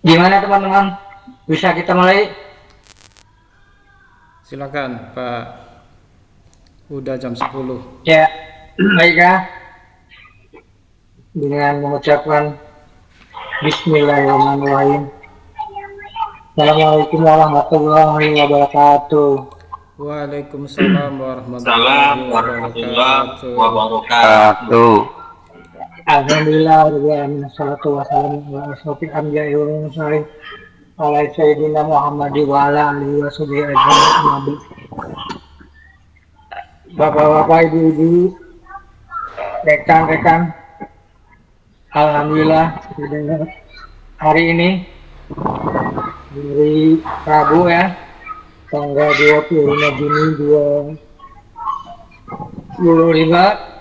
Gimana teman-teman? Bisa kita mulai? Silakan Pak, udah jam 10. Ya, baiklah. Dengan mengucapkan Bismillahirrahmanirrahim. Assalamualaikum warahmatullahi wabarakatuh. Waalaikumsalam warahmatullahi Salam warahmatullahi wabarakatuh. wabarakatuh. Alhamdulillah, wassalatu wassalamu ala asrofil anbiya'i wal mursalin ala sayyidina Muhammad wa ala alihi washabihi ajmain. Bapak-bapak, ibu-ibu, rekan-rekan, alhamdulillah hari ini hari Rabu ya, tanggal 25 Juni 2025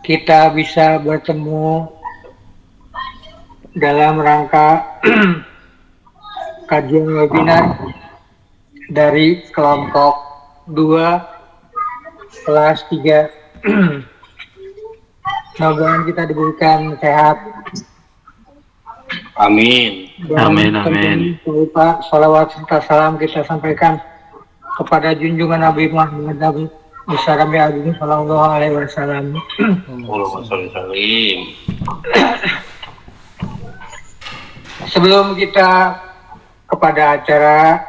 kita bisa bertemu dalam rangka kajian webinar dari kelompok 2 kelas 3. Mudah-mudahan kita diberikan sehat. Amin. Amin. Lupa salawat serta salam kita sampaikan kepada junjungan Nabi Muhammad besar Nabi Agung Sallallahu Alaihi Wasallam. Allahumma sholli salim. Sebelum kita kepada acara,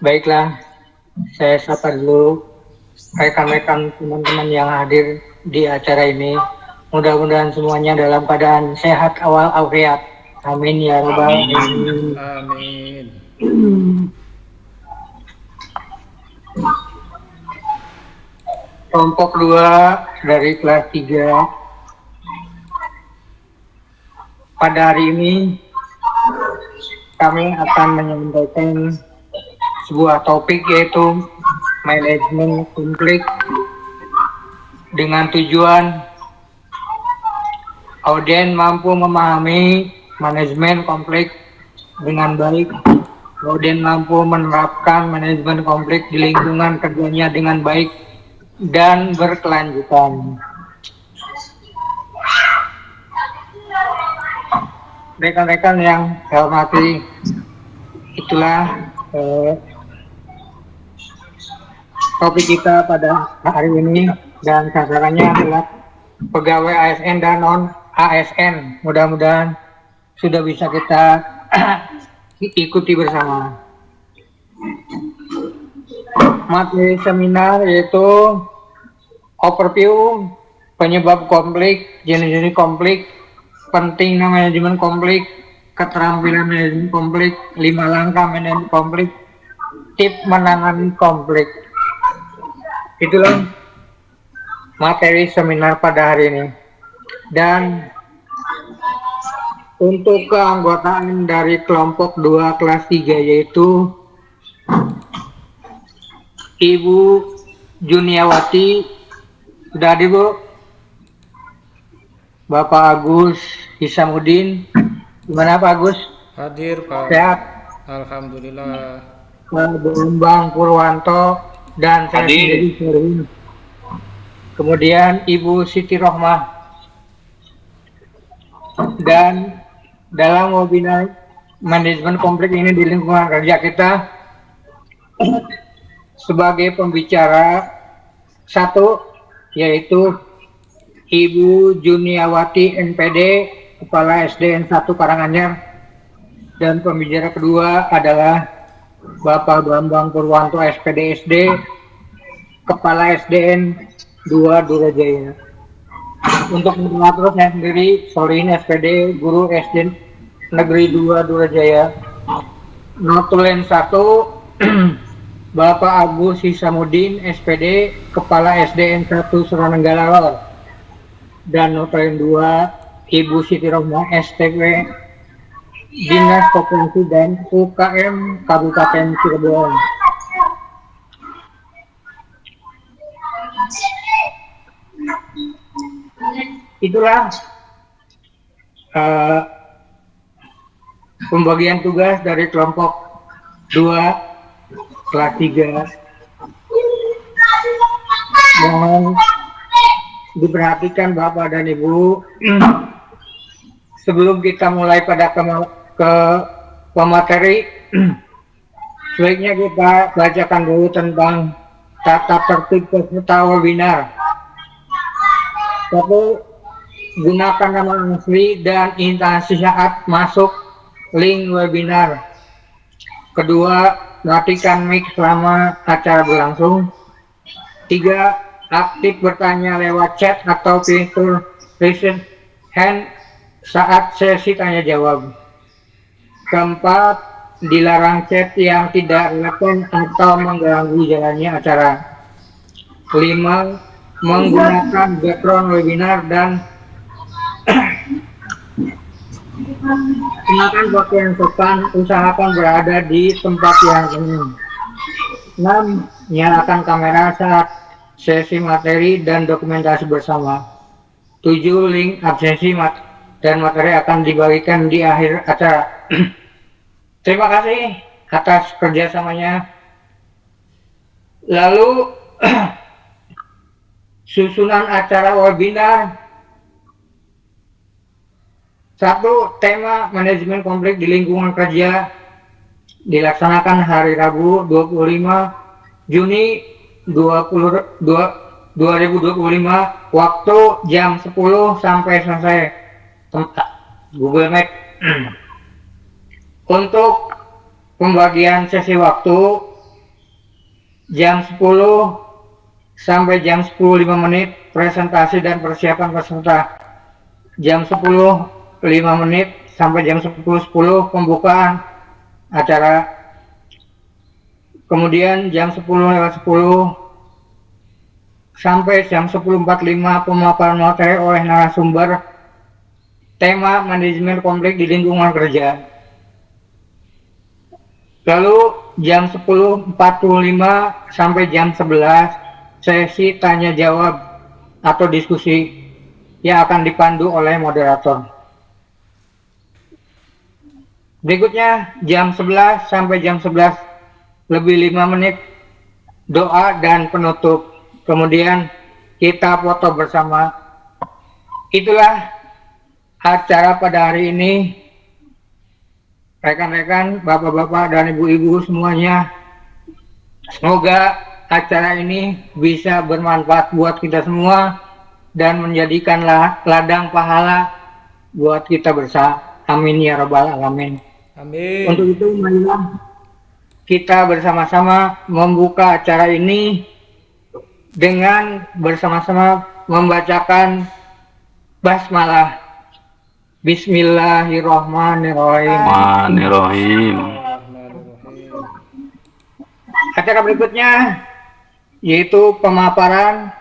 baiklah saya sapa dulu rekan-rekan teman-teman yang hadir di acara ini. Mudah-mudahan semuanya dalam keadaan sehat walafiat. Amin ya rabbal alamin. Amin. Kelompok 2 dari kelas 3. Pada hari ini kami akan menyampaikan sebuah topik yaitu manajemen konflik dengan tujuan audien mampu memahami manajemen konflik dengan baik, audien mampu menerapkan manajemen konflik di lingkungan kerjanya dengan baik dan berkelanjutan. Rekan-rekan yang saya hormati, itulah topik kita pada hari ini, dan sasarannya adalah pegawai ASN dan non ASN. Mudah-mudahan sudah bisa kita ikuti bersama. Materi seminar yaitu overview penyebab konflik, jenis-jenis konflik, pentingnya manajemen konflik, keterampilan manajemen konflik, 5 langkah manajemen konflik, tips menangani konflik. Itulah materi seminar pada hari ini. Dan untuk keanggotaan dari kelompok 2 kelas 3 yaitu Ibu Juniawati, sudah ada Bu? Bapak Agus Hisamuddin, gimana Pak Agus? Hadir Pak. Sehat? Alhamdulillah. Pak Bambang Purwanto dan saya sendiri Sherwin. Kemudian Ibu Siti Rohmah. Dan dalam webinar manajemen konflik ini di lingkungan kerja kita, sebagai pembicara satu yaitu Ibu Juniawati NPD, Kepala SDN 1 Karanganyar, dan pembicara kedua adalah Bapak Bambang Purwanto SPD SD, Kepala SDN 2 Durajaya. Untuk moderator saya sendiri, Solin SPD, Guru SD Negeri 2 Durajaya. Notulen 1 Bapak Agus Hisamuddin SPD, Kepala SDN 1 Suranenggala Lor. Dan notulen 2 Ibu Siti Rohmah STW, Dinas Koperasi dan UKM Kabupaten Cirebon. Itulah pembagian tugas dari kelompok 2 kelas 3. Mohon diperhatikan Bapak dan Ibu, sebelum kita mulai pada ke pemateri, sebaiknya kita bacakan dulu tentang tata tertib peserta webinar. Satu, gunakan nama asli dan instansi saat masuk link webinar. Kedua, matikan mic selama acara berlangsung. Tiga, aktif bertanya lewat chat atau fitur raise hand saat sesi tanya jawab. Keempat, dilarang chat yang tidak relevan atau mengganggu jalannya acara. 5, menggunakan background webinar dan kenakan pakaian sopan, usahakan berada di tempat yang umum. 6, nyalakan kamera saat sesi materi dan dokumentasi bersama. 7, link absensi dan materi akan dibagikan di akhir acara. Terima kasih atas kerjasamanya. Lalu susunan acara webinar. 1. Tema manajemen konflik di lingkungan kerja dilaksanakan hari Rabu 25 Juni 2025 waktu jam 10 sampai selesai. Google Meet. Untuk pembagian sesi waktu jam 10 sampai jam 10.05 presentasi dan persiapan peserta. Jam 10.05 sampai jam 10.10 pembukaan acara. Kemudian jam 10.10 sampai jam 10.45 pemaparan materi oleh narasumber tema manajemen konflik di lingkungan kerja. Lalu jam 10.45 sampai jam 11 sesi tanya jawab atau diskusi yang akan dipandu oleh moderator. Berikutnya jam 11 sampai jam 11 lebih 5 menit doa dan penutup. Kemudian kita foto bersama. Itulah acara pada hari ini. Rekan-rekan, bapak-bapak dan ibu-ibu semuanya, semoga acara ini bisa bermanfaat buat kita semua dan menjadikan ladang pahala buat kita bersama. Amin ya rabbal alamin. Amin. Untuk itu marilah kita bersama-sama membuka acara ini dengan bersama-sama membacakan basmalah. Bismillahirrahmanirrahim. Acara berikutnya yaitu pemaparan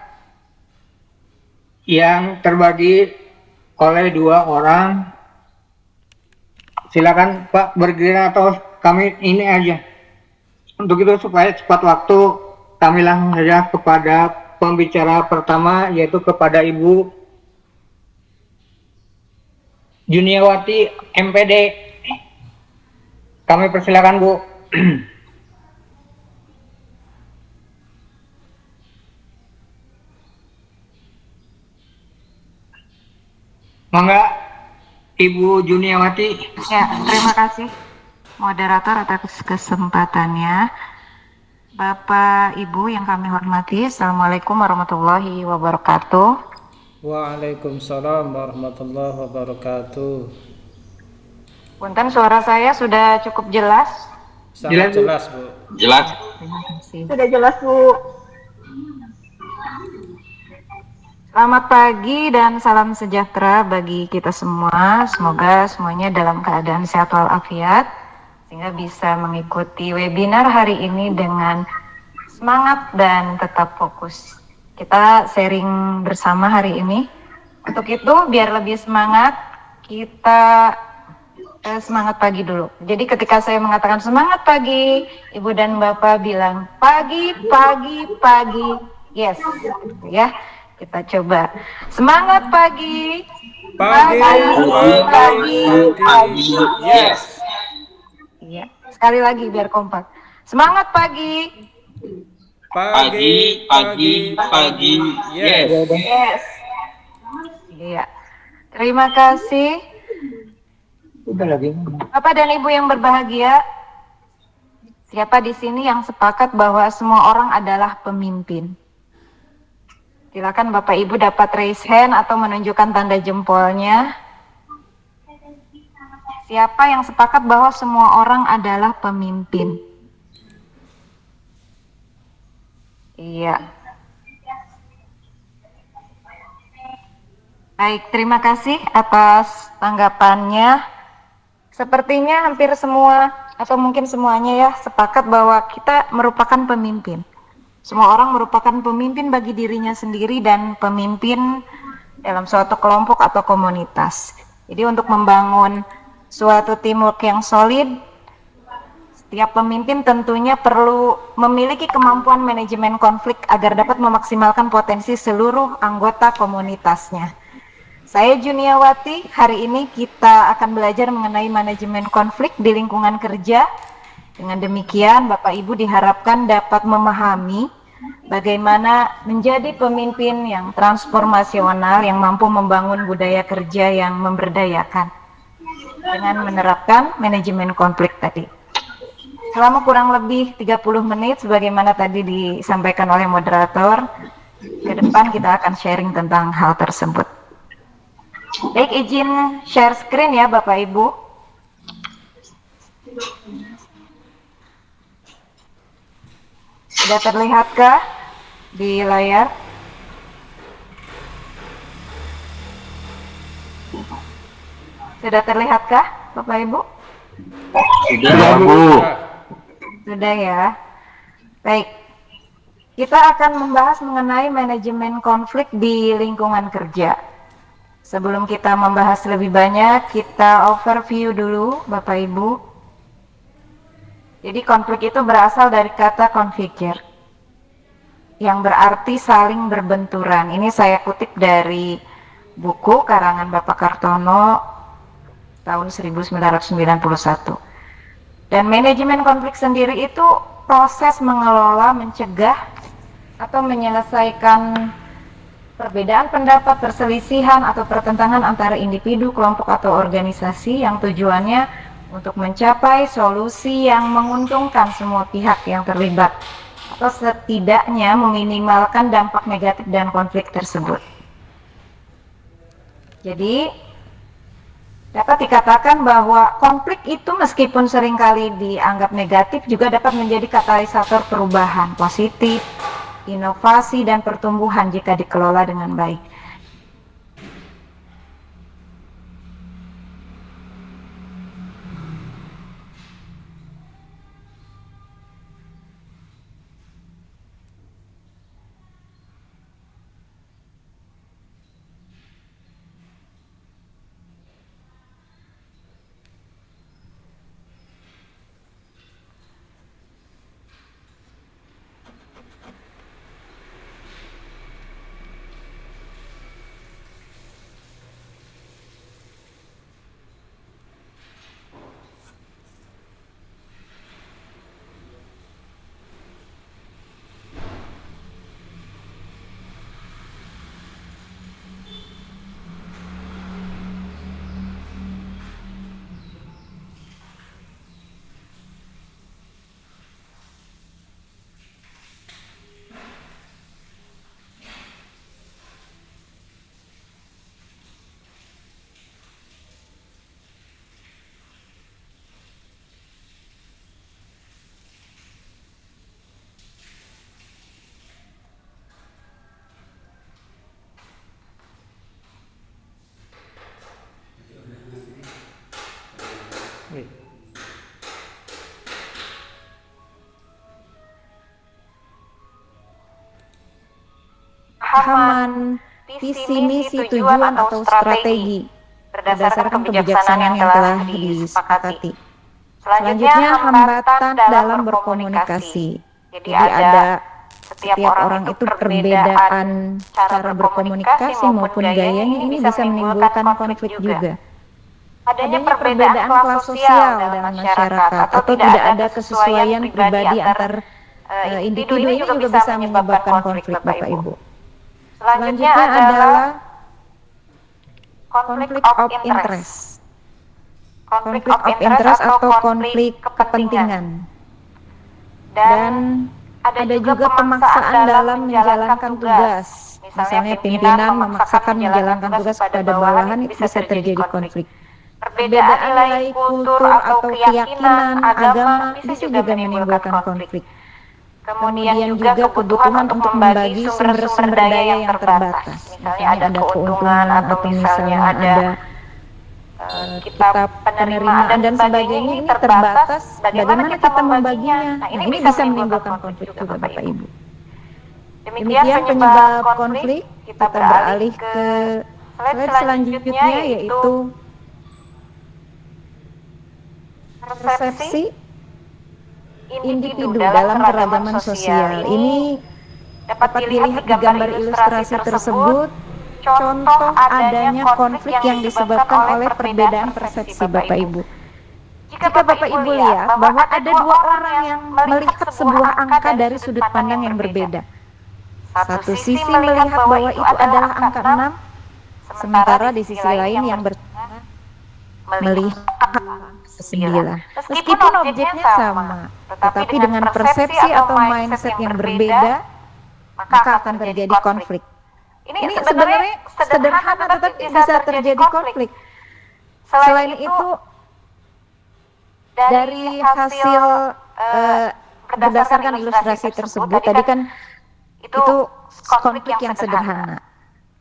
yang terbagi oleh 2 orang. Silakan Pak bergiliran atau kami ini aja. Untuk itu supaya cepat waktu, kami langsung saja kepada pembicara pertama yaitu kepada Ibu Juniawati MPD. Kami persilakan Bu. Mangga Ibu Juniawati. Ya, terima kasih moderator atas kesempatannya. Bapak Ibu yang kami hormati, Assalamualaikum warahmatullahi wabarakatuh. Waalaikumsalam warahmatullahi wabarakatuh. Punten, suara saya sudah cukup jelas? Sangat jelas, Bu. Jelas. Terima kasih. Sudah jelas, Bu. Selamat pagi dan salam sejahtera bagi kita semua. Semoga semuanya dalam keadaan sehat walafiat sehingga bisa mengikuti webinar hari ini dengan semangat dan tetap fokus. Kita sharing bersama hari ini. Untuk itu biar lebih semangat, kita semangat pagi dulu. Jadi ketika saya mengatakan semangat pagi, Ibu dan Bapak bilang pagi, pagi, pagi. Yes, ya. Kita coba. Semangat pagi. Pagi, pagi. Yes. Iya. Sekali lagi biar kompak. Semangat pagi. Pagi. Yes. Yes. Iya. Terima kasih. Udah lagi. Bapak dan Ibu yang berbahagia, siapa di sini yang sepakat bahwa semua orang adalah pemimpin? Silakan Bapak Ibu dapat raise hand atau menunjukkan tanda jempolnya. Siapa yang sepakat bahwa semua orang adalah pemimpin? Iya. Baik, terima kasih atas tanggapannya. Sepertinya hampir semua atau mungkin semuanya ya sepakat bahwa kita merupakan pemimpin. Semua orang merupakan pemimpin bagi dirinya sendiri dan pemimpin dalam suatu kelompok atau komunitas. Jadi untuk membangun suatu teamwork yang solid, setiap pemimpin tentunya perlu memiliki kemampuan manajemen konflik agar dapat memaksimalkan potensi seluruh anggota komunitasnya. Saya Juniawati, hari ini kita akan belajar mengenai manajemen konflik di lingkungan kerja. Dengan demikian, Bapak Ibu diharapkan dapat memahami bagaimana menjadi pemimpin yang transformasional yang mampu membangun budaya kerja yang memberdayakan dengan menerapkan manajemen konflik tadi. Selama kurang lebih 30 menit sebagaimana tadi disampaikan oleh moderator, ke depan kita akan sharing tentang hal tersebut. Baik, izin share screen ya Bapak Ibu. Sudah terlihatkah di layar? Sudah terlihatkah Bapak Ibu? Sudah, Bu. Sudah ya. Baik. Kita akan membahas mengenai manajemen konflik di lingkungan kerja. Sebelum kita membahas lebih banyak, kita overview dulu Bapak Ibu. Jadi konflik itu berasal dari kata configure, yang berarti saling berbenturan. Ini saya kutip dari buku karangan Bapak Kartono tahun 1991. Dan manajemen konflik sendiri itu proses mengelola, mencegah, atau menyelesaikan perbedaan pendapat, perselisihan, atau pertentangan antara individu, kelompok, atau organisasi yang tujuannya untuk mencapai solusi yang menguntungkan semua pihak yang terlibat, atau setidaknya meminimalkan dampak negatif dan konflik tersebut. Jadi, dapat dikatakan bahwa konflik itu meskipun seringkali dianggap negatif juga dapat menjadi katalisator perubahan positif, inovasi, dan pertumbuhan jika dikelola dengan baik. Pemahaman visi, misi, tujuan, atau strategi berdasarkan kebijaksanaan yang telah disepakati. Selanjutnya, hambatan dalam berkomunikasi. Jadi ada setiap orang itu perbedaan cara berkomunikasi maupun gayanya ini bisa menimbulkan konflik juga. Adanya perbedaan kelas sosial dalam masyarakat atau tidak ada kesesuaian pribadi antar individu ini juga bisa menyebabkan konflik Bapak Ibu. Selanjutnya adalah konflik of interest. konflik of interest atau konflik kepentingan. Dan ada juga pemaksaan dalam menjalankan tugas. Misalnya pimpinan memaksakan menjalankan tugas kepada bawahan, itu bisa terjadi konflik. Perbedaan nilai kultur atau keyakinan agama bisa juga menimbulkan konflik. Kemudian juga kebutuhan untuk membagi sumber-sumber daya yang terbatas. Misalnya ada keuntungan atau misalnya ada kita penerimaan dan sebagainya, ini terbatas. Bagaimana kita membaginya? Nah, ini bisa menimbulkan konflik juga Bapak Ibu. Demikian penyebab konflik. Kita beralih ke slide selanjutnya, yaitu persepsi individu dalam keragaman sosial. Ini dapat dilihat di gambar ilustrasi tersebut contoh adanya konflik yang disebabkan oleh perbedaan persepsi Bapak Ibu. Jika Bapak Ibu lihat bahwa ada dua orang yang melihat sebuah angka dari sudut pandang yang berbeda. Satu sisi melihat bahwa itu adalah angka 6, sementara di sisi lain yang melihat 9. Meskipun objeknya sama, tetapi dengan persepsi atau mindset yang berbeda, maka akan terjadi konflik. Ini sebenarnya sederhana tetapi bisa terjadi konflik. Selain itu, dari hasil berdasarkan ilustrasi tersebut, tadi kan itu konflik yang sederhana.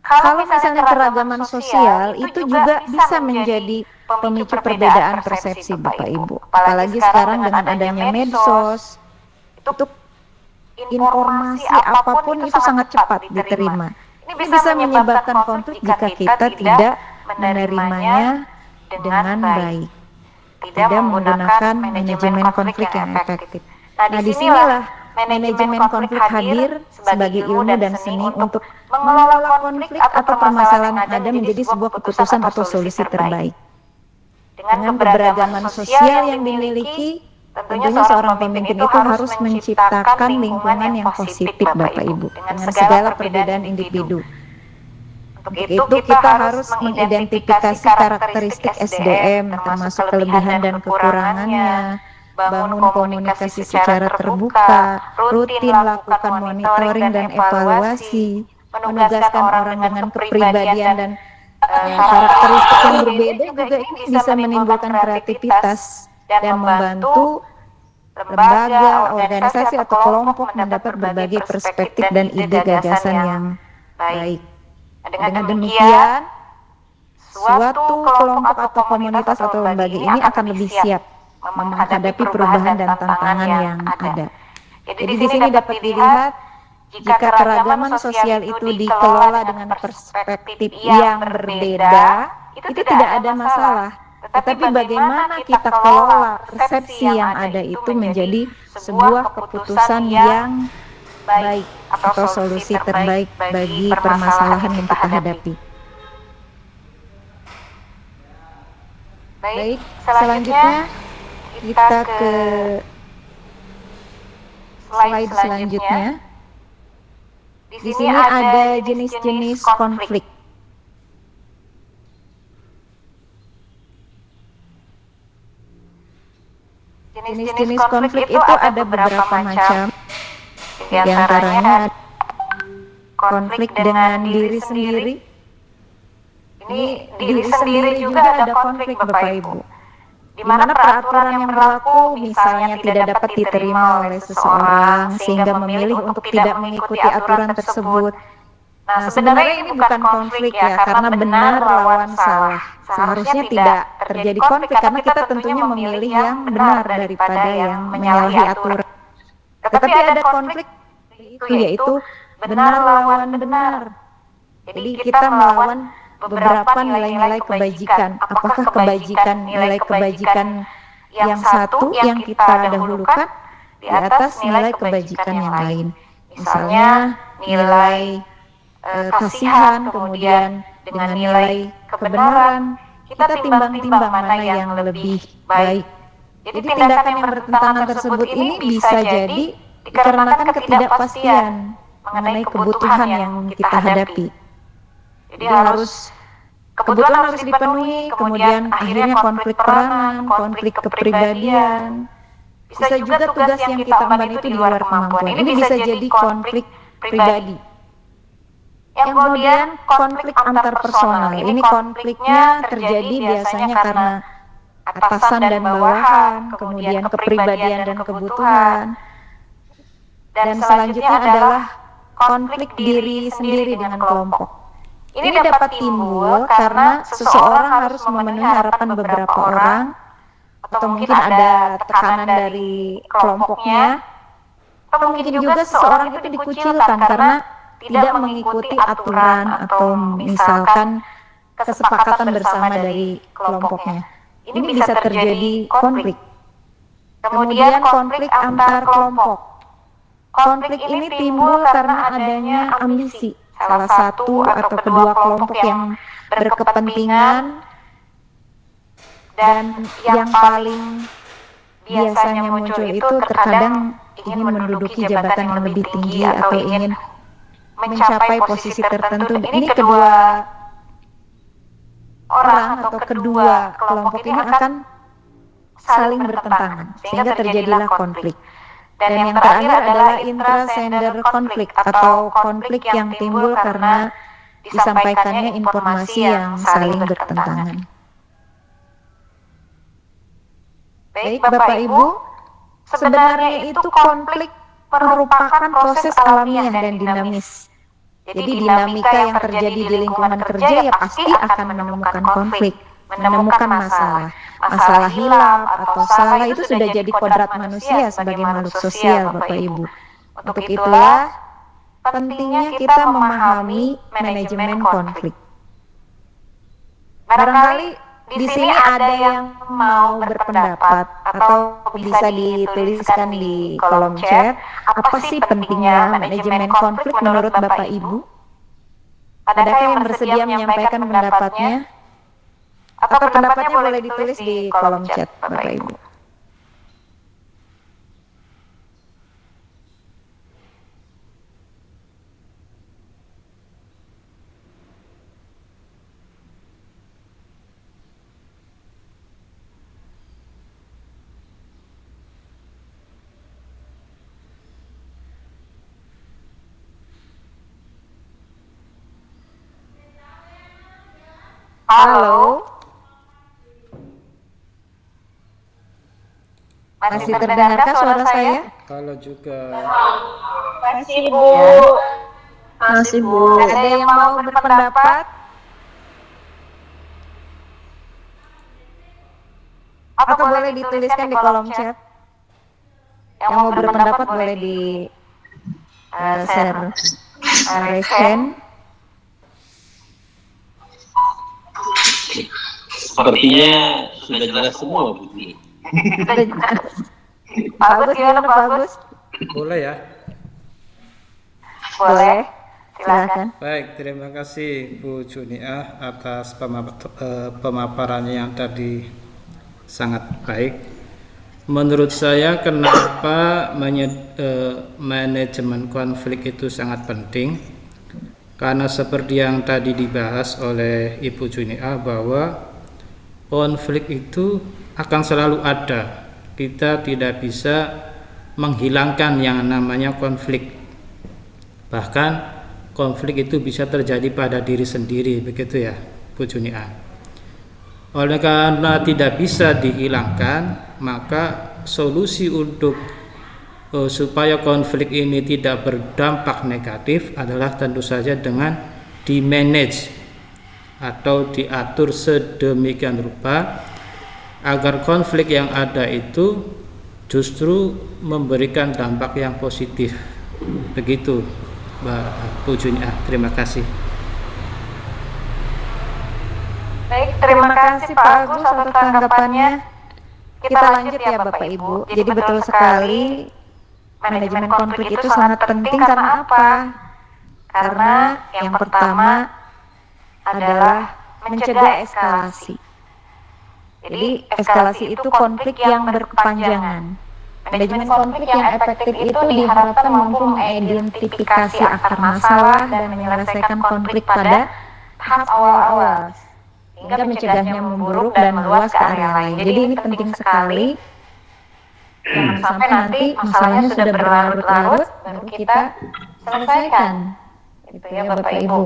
Kalau misalnya keragaman sosial, itu juga bisa menjadi pemicu perbedaan persepsi Bapak Ibu. Apalagi sekarang dengan adanya medsos, itu informasi apapun itu sangat cepat diterima. Ini bisa menyebabkan konflik jika kita tidak menerimanya dengan baik, tidak menggunakan manajemen konflik yang efektif. Nah, disinilah manajemen konflik hadir sebagai ilmu dan seni untuk mengelola konflik atau permasalahan yang ada menjadi sebuah keputusan atau solusi terbaik. Dengan keberagaman sosial yang dimiliki, tentunya seorang pemimpin itu harus menciptakan lingkungan yang positif Bapak Ibu, dengan segala perbedaan individu. Untuk itu kita harus mengidentifikasi karakteristik SDM, termasuk kelebihan dan kekurangannya, bangun komunikasi secara terbuka, rutin lakukan monitoring dan evaluasi, menugaskan orang dengan kepribadian dan karakteristik yang berbeda juga ini bisa menimbulkan kreativitas dan membantu lembaga, organisasi atau kelompok mendapat berbagai perspektif dan ide gagasan yang baik. Dengan demikian, suatu kelompok atau komunitas atau lembaga ini akan lebih siap menghadapi perubahan dan tantangan yang ada. Jadi di sini dapat dilihat jika keragaman sosial itu dikelola dengan perspektif yang berbeda, itu tidak ada masalah. Tetapi bagaimana kita kelola persepsi yang ada itu menjadi sebuah keputusan yang baik atau solusi terbaik bagi permasalahan yang kita hadapi. Baik, selanjutnya kita ke slide selanjutnya. Di sini ada jenis-jenis konflik. Jenis-jenis konflik itu ada beberapa macam. Di antaranya konflik dengan diri sendiri. Ini diri sendiri juga ada konflik Bapak Ibu. Di mana peraturan yang berlaku misalnya tidak dapat diterima oleh seseorang sehingga memilih untuk tidak mengikuti aturan tersebut. Nah, sebenarnya ini bukan konflik ya, karena benar lawan salah. Seharusnya tidak terjadi konflik karena kita tentunya memilih yang benar daripada yang menyalahi aturan. Tetapi ada konflik itu yaitu benar lawan benar. Jadi kita melawan beberapa nilai-nilai kebajikan. Apakah kebajikan, nilai kebajikan yang satu yang kita dahulukan di atas nilai kebajikan yang lain. Misalnya nilai kasihan, kemudian dengan nilai kebenaran, kita timbang-timbang mana yang lebih baik. Jadi tindakan yang bertentangan tersebut ini bisa jadi dikarenakan ketidakpastian mengenai kebutuhan yang kita hadapi. Jadi harus kebutuhan harus dipenuhi, kemudian akhirnya konflik peranan, konflik kepribadian. Bisa juga tugas yang kita emban itu di luar kemampuan. Ini bisa jadi konflik pribadi. Yang kemudian konflik antar personal. Ini konfliknya terjadi biasanya karena atasan dan bawahan, kemudian kepribadian dan kebutuhan. Dan selanjutnya adalah konflik diri sendiri dengan kelompok. Ini dapat timbul karena seseorang harus memenuhi harapan beberapa orang, atau mungkin ada tekanan dari kelompoknya, atau mungkin juga seseorang itu dikucilkan karena tidak mengikuti aturan atau misalkan kesepakatan bersama dari kelompoknya. Ini bisa terjadi konflik. Kemudian konflik antar kelompok. Konflik ini timbul karena adanya ambisi salah satu atau kedua kelompok yang berkepentingan, dan yang paling biasanya muncul itu terkadang ingin menduduki jabatan yang lebih tinggi atau ingin mencapai posisi tertentu. Ini kedua orang atau kedua kelompok ini akan saling bertentangan sehingga terjadilah konflik. Dan yang terakhir adalah intra-sender konflik atau konflik yang timbul karena disampaikannya informasi yang saling bertentangan. Baik Bapak Ibu, sebenarnya itu konflik merupakan proses alamiah dan dinamis. Jadi dinamika yang terjadi di lingkungan kerja ya pasti akan menemukan konflik, menemukan masalah. Masalah hilaf atau salah itu sudah jadi kodrat manusia sebagai makhluk sosial Bapak Ibu. Untuk itulah pentingnya kita memahami manajemen konflik. Barangkali di sini ada yang mau berpendapat atau bisa dituliskan di kolom chat, apa sih pentingnya manajemen konflik menurut Bapak Ibu? Adakah yang bersedia menyampaikan pendapatnya? Atau pendapatnya boleh ditulis di kolom chat Bapak Ibu. Halo. Masih terdengarkah suara saya? Halo juga. Masih Bu. Masih Bu. Ada yang mau berpendapat? Atau boleh dituliskan di kolom chat? Yang mau berpendapat boleh di share recent. Sepertinya sudah jelas semua Bu. Bagus, gimana Pak Agus? Boleh ya? Boleh, silakan. Baik, terima kasih Bu Juniah atas pemaparannya yang tadi sangat baik. Menurut saya kenapa manajemen konflik itu sangat penting? Karena seperti yang tadi dibahas oleh Ibu Juniah bahwa konflik itu akan selalu ada. Kita tidak bisa menghilangkan yang namanya konflik. Bahkan konflik itu bisa terjadi pada diri sendiri, begitu ya Bu Juniah. Oleh karena tidak bisa dihilangkan, maka solusi untuk supaya konflik ini tidak berdampak negatif adalah tentu saja dengan di-manage atau diatur sedemikian rupa agar konflik yang ada itu justru memberikan dampak yang positif. Begitu Mbak Bu Juniah. Terima kasih. Baik, terima kasih Pak Agus atas tanggapannya. Kita lanjut ya Bapak Ibu. Jadi betul sekali manajemen konflik itu sangat penting karena apa? Karena yang pertama adalah mencegah eskalasi. Jadi eskalasi itu konflik yang berkepanjangan. Manajemen konflik yang efektif itu diharapkan mampu mengidentifikasi akar masalah dan menyelesaikan konflik pada tahap awal-awal, sehingga mencegahnya memburuk dan meluas ke area lain. Jadi ini penting sekali. Jangan sampai nanti masalahnya sudah berlarut-larut baru kita selesaikan. Gitu ya Bapak Ibu.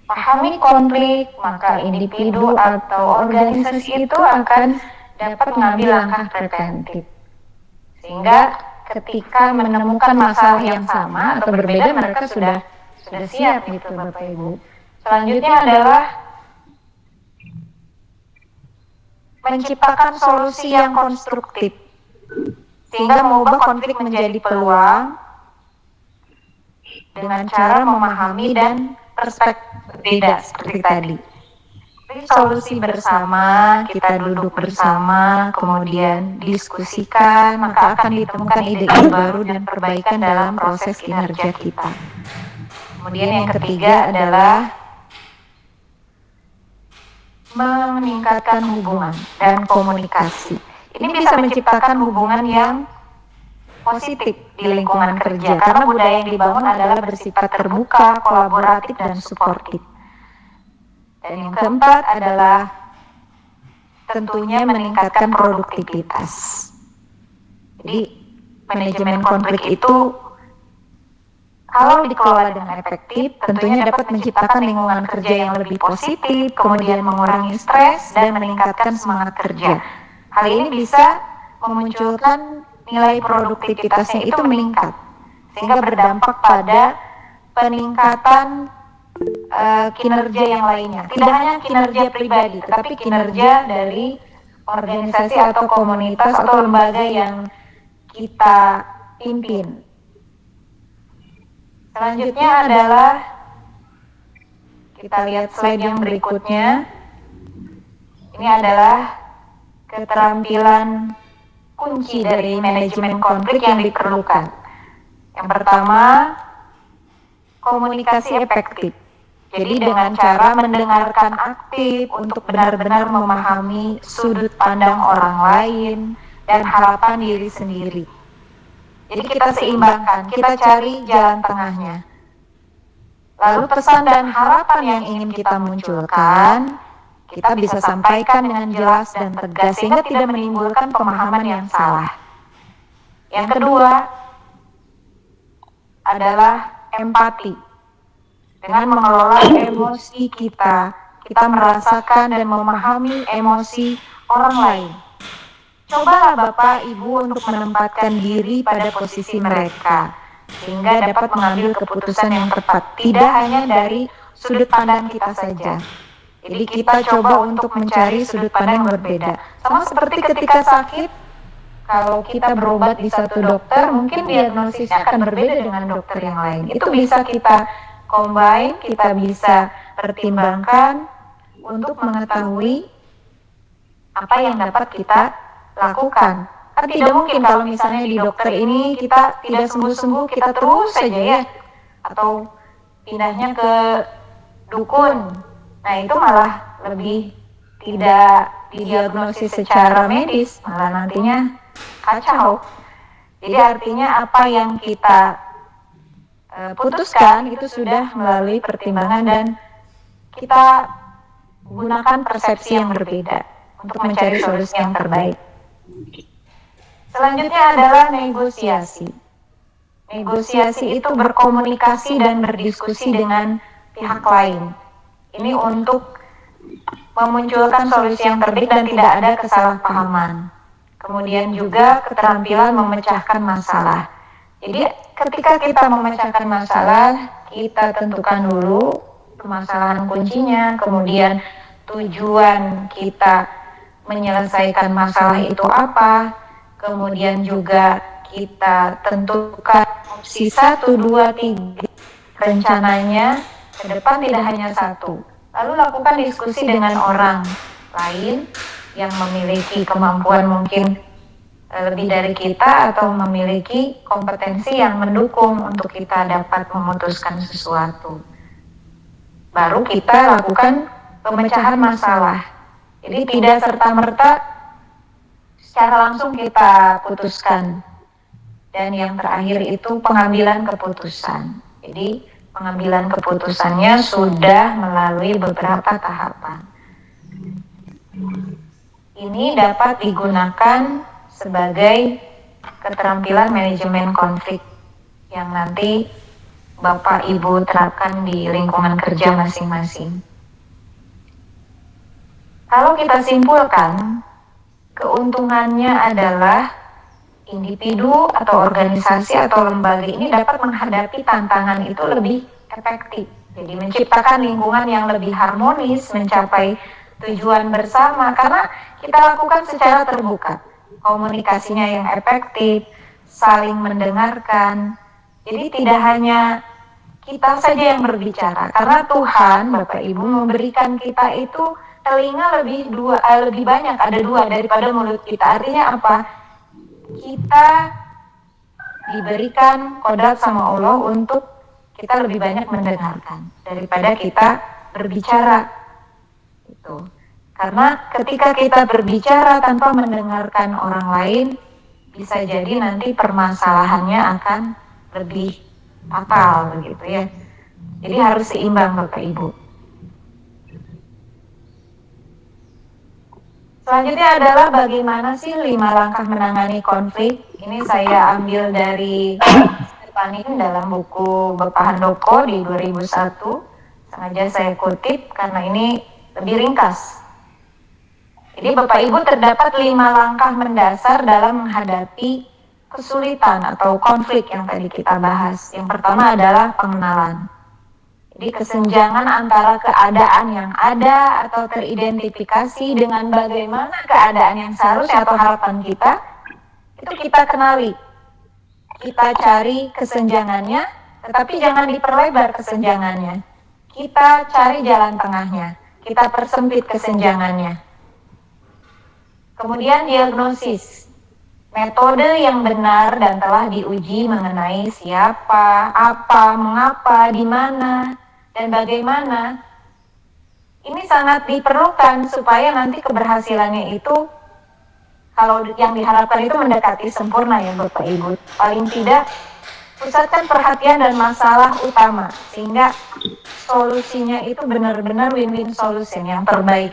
Pahami konflik, maka individu atau organisasi itu akan dapat mengambil langkah preventif. Sehingga ketika menemukan masalah yang sama atau berbeda, mereka sudah siap gitu Bapak Ibu. Selanjutnya adalah menciptakan solusi yang konstruktif sehingga mengubah konflik menjadi peluang dengan cara memahami dan perspektif berbeda seperti tadi. Solusi bersama, kita duduk bersama, kemudian diskusikan, maka akan ditemukan ide-ide baru dan perbaikan dalam proses kinerja kita. Kemudian yang ketiga adalah meningkatkan hubungan dan komunikasi. Ini bisa menciptakan hubungan yang positif di lingkungan kerja karena budaya yang dibangun adalah bersifat terbuka, kolaboratif, dan suportif. Dan yang keempat adalah tentunya meningkatkan produktivitas. Jadi manajemen konflik itu kalau dikelola dengan efektif, tentunya dapat menciptakan lingkungan kerja yang lebih positif, kemudian mengurangi stres dan meningkatkan semangat kerja. Hal ini bisa memunculkan nilai produktivitasnya itu meningkat, sehingga berdampak pada peningkatan kinerja yang lainnya. Tidak hanya kinerja pribadi, tetapi kinerja dari organisasi atau komunitas atau lembaga yang kita pimpin. Selanjutnya adalah kita lihat slide yang berikutnya. Ini adalah keterampilan kunci dari manajemen konflik yang diperlukan. Yang pertama, komunikasi efektif. Jadi dengan cara mendengarkan aktif untuk benar-benar memahami sudut pandang orang lain dan harapan diri sendiri. Jadi kita seimbangkan, kita cari jalan tengahnya. Lalu pesan dan harapan yang ingin kita munculkan, kita bisa sampaikan dengan jelas dan tegas sehingga tidak menimbulkan pemahaman yang salah. Yang kedua adalah empati. Dengan mengelola emosi kita merasakan dan memahami emosi orang lain. Cobalah Bapak Ibu untuk menempatkan diri pada posisi mereka, sehingga dapat mengambil keputusan yang tepat, tidak hanya dari sudut pandang kita saja. Jadi kita coba untuk mencari sudut pandang yang berbeda. Sama seperti ketika sakit, kalau kita berobat di satu dokter, mungkin diagnosisnya akan berbeda dengan dokter yang lain. Itu bisa kita combine, kita bisa pertimbangkan untuk mengetahui apa yang dapat kita lakukan. Kan tidak mungkin kalau misalnya di dokter ini kita tidak sembuh-sembuh, kita terus saja ya, atau pindahnya ke dukun. Nah itu malah lebih tidak didiagnosis secara medis, malah nantinya kacau. Jadi artinya apa yang kita putuskan itu sudah melalui pertimbangan dan kita gunakan persepsi yang berbeda untuk mencari solusi yang terbaik. Selanjutnya adalah negosiasi. Negosiasi itu berkomunikasi dan berdiskusi dengan pihak lain. Ini untuk memunculkan solusi yang terbaik dan tidak ada kesalahpahaman. Kemudian juga keterampilan memecahkan masalah. Jadi ketika kita memecahkan masalah, kita tentukan dulu permasalahan kuncinya, kemudian tujuan kita menyelesaikan masalah itu apa, kemudian juga kita tentukan opsi 1, 2, 3 rencananya ke depan tidak hanya satu. Lalu lakukan diskusi dengan orang lain yang memiliki kemampuan mungkin lebih dari kita atau memiliki kompetensi yang mendukung untuk kita dapat memutuskan sesuatu. Baru kita lakukan pemecahan masalah. Jadi tidak serta-merta secara langsung kita putuskan. Dan yang terakhir itu pengambilan keputusan. Jadi pengambilan keputusannya sudah melalui beberapa tahapan. Ini dapat digunakan sebagai keterampilan manajemen konflik yang nanti Bapak Ibu terapkan di lingkungan kerja masing-masing. Kalau kita simpulkan, keuntungannya adalah individu atau organisasi atau lembaga ini dapat menghadapi tantangan itu lebih efektif. Jadi menciptakan lingkungan yang lebih harmonis, mencapai tujuan bersama karena kita lakukan secara terbuka. Komunikasinya yang efektif, saling mendengarkan. Jadi tidak hanya kita saja yang berbicara, karena Tuhan, Bapak Ibu, memberikan kita itu telinga lebih banyak, ada dua daripada mulut kita. Artinya apa? Kita diberikan kodrat sama Allah untuk kita lebih banyak mendengarkan daripada kita berbicara. Itu. Karena ketika kita berbicara tanpa mendengarkan orang lain, bisa jadi nanti permasalahannya akan lebih fatal begitu ya. Jadi harus seimbang Bapak Ibu. Selanjutnya adalah bagaimana sih 5 langkah menangani konflik. Ini saya ambil dari Stepanin dalam buku Bapak Handoko di 2001. Sengaja saya kutip karena ini lebih ringkas. Jadi Bapak Ibu terdapat 5 langkah mendasar dalam menghadapi kesulitan atau konflik yang tadi kita bahas. Yang pertama adalah pengenalan. Jadi kesenjangan antara keadaan yang ada atau teridentifikasi dengan bagaimana keadaan yang seharusnya atau harapan kita, itu kita kenali. Kita cari kesenjangannya, tetapi jangan diperlebar kesenjangannya. Kita cari jalan tengahnya, kita persempit kesenjangannya. Kemudian diagnosis. Metode yang benar dan telah diuji mengenai siapa, apa, mengapa, di mana, dan bagaimana. Ini sangat diperlukan supaya nanti keberhasilannya itu, kalau yang diharapkan itu mendekati sempurna ya Bapak Ibu. Paling tidak, pusatkan perhatian dan masalah utama, sehingga solusinya itu benar-benar win-win solution yang terbaik.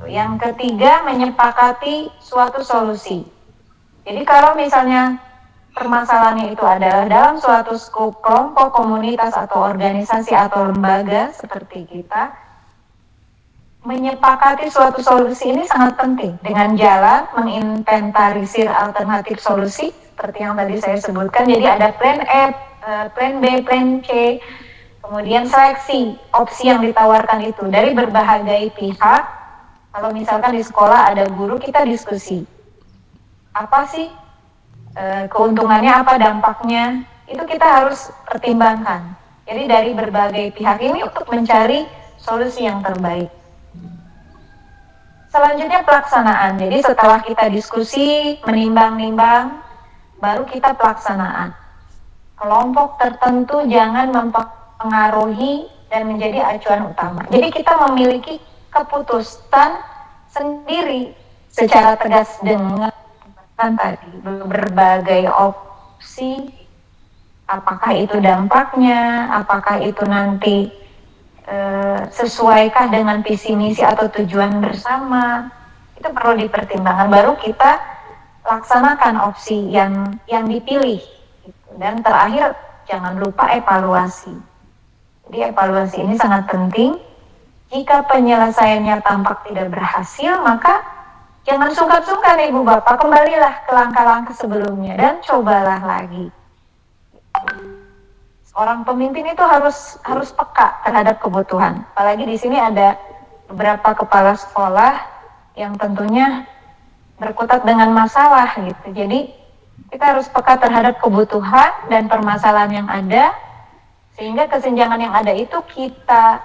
Yang ketiga, menyepakati suatu solusi. Jadi kalau misalnya permasalahannya itu adalah dalam suatu skop kelompok, komunitas, atau organisasi, atau lembaga seperti kita, menyepakati suatu solusi ini sangat penting. Dengan jalan menginventarisir alternatif solusi, seperti yang tadi saya sebutkan. Jadi ada plan A, plan B, plan C, kemudian seleksi opsi yang ditawarkan itu dari berbagai pihak. Kalau misalkan di sekolah ada guru, kita diskusi. Apa sih keuntungannya, apa dampaknya, itu kita harus pertimbangkan. Jadi dari berbagai pihak ini untuk mencari solusi yang terbaik. Selanjutnya pelaksanaan. Jadi setelah kita diskusi, menimbang-nimbang, baru kita pelaksanaan. Kelompok tertentu jangan mempengaruhi dan menjadi acuan utama. Jadi kita memiliki keputusan sendiri secara tegas dengan tadi berbagai opsi, apakah itu dampaknya, apakah itu nanti sesuaikah dengan visi misi atau tujuan bersama, itu perlu dipertimbangkan. Baru kita laksanakan opsi yang dipilih. Dan terakhir jangan lupa evaluasi. Jadi evaluasi ini sangat penting. Jika penyelesaiannya tampak tidak berhasil, maka jangan sungkan-sungkan Ibu Bapak, kembalilah ke langkah-langkah sebelumnya dan cobalah lagi. Seorang pemimpin itu harus peka terhadap kebutuhan. Apalagi di sini ada beberapa kepala sekolah yang tentunya berkutat dengan masalah gitu. Jadi kita harus peka terhadap kebutuhan dan permasalahan yang ada, sehingga kesenjangan yang ada itu kita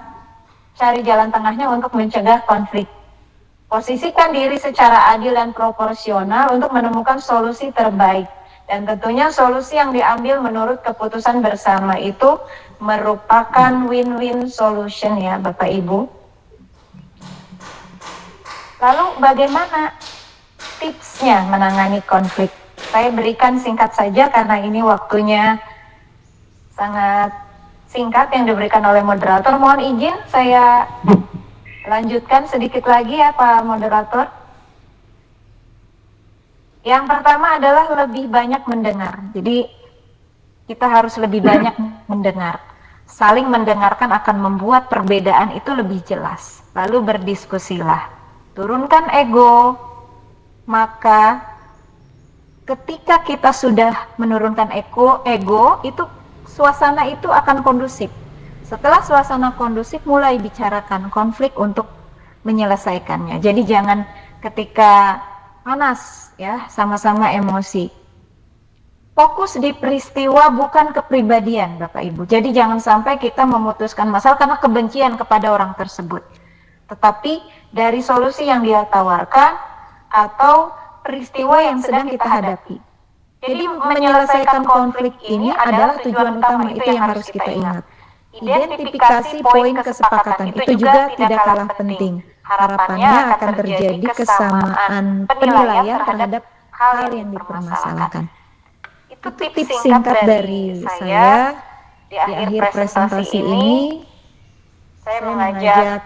cari jalan tengahnya untuk mencegah konflik. Posisikan diri secara adil dan proporsional untuk menemukan solusi terbaik. Dan tentunya solusi yang diambil menurut keputusan bersama itu merupakan win-win solution ya Bapak Ibu. Lalu bagaimana tipsnya menangani konflik? Saya berikan singkat saja karena ini waktunya sangat singkat yang diberikan oleh moderator. Mohon izin saya lanjutkan sedikit lagi ya Pak Moderator. Yang pertama adalah lebih banyak mendengar. Jadi kita harus lebih banyak mendengar. Saling mendengarkan akan membuat perbedaan itu lebih jelas. Lalu berdiskusilah. Turunkan ego. Maka ketika kita sudah menurunkan ego itu suasana itu akan kondusif. Setelah suasana kondusif mulai bicarakan konflik untuk menyelesaikannya. Jadi jangan ketika panas ya, sama-sama emosi. Fokus di peristiwa bukan kepribadian Bapak Ibu. Jadi jangan sampai kita memutuskan masalah karena kebencian kepada orang tersebut. Tetapi dari solusi yang dia tawarkan atau peristiwa yang sedang kita hadapi. Jadi menyelesaikan konflik ini adalah tujuan utama, itu yang harus kita ingat. Identifikasi poin kesepakatan itu juga tidak kalah penting. Harapannya akan terjadi kesamaan penilaian terhadap hal yang dipermasalahkan. Itu tips singkat dari saya. Di akhir presentasi ini, saya mengajak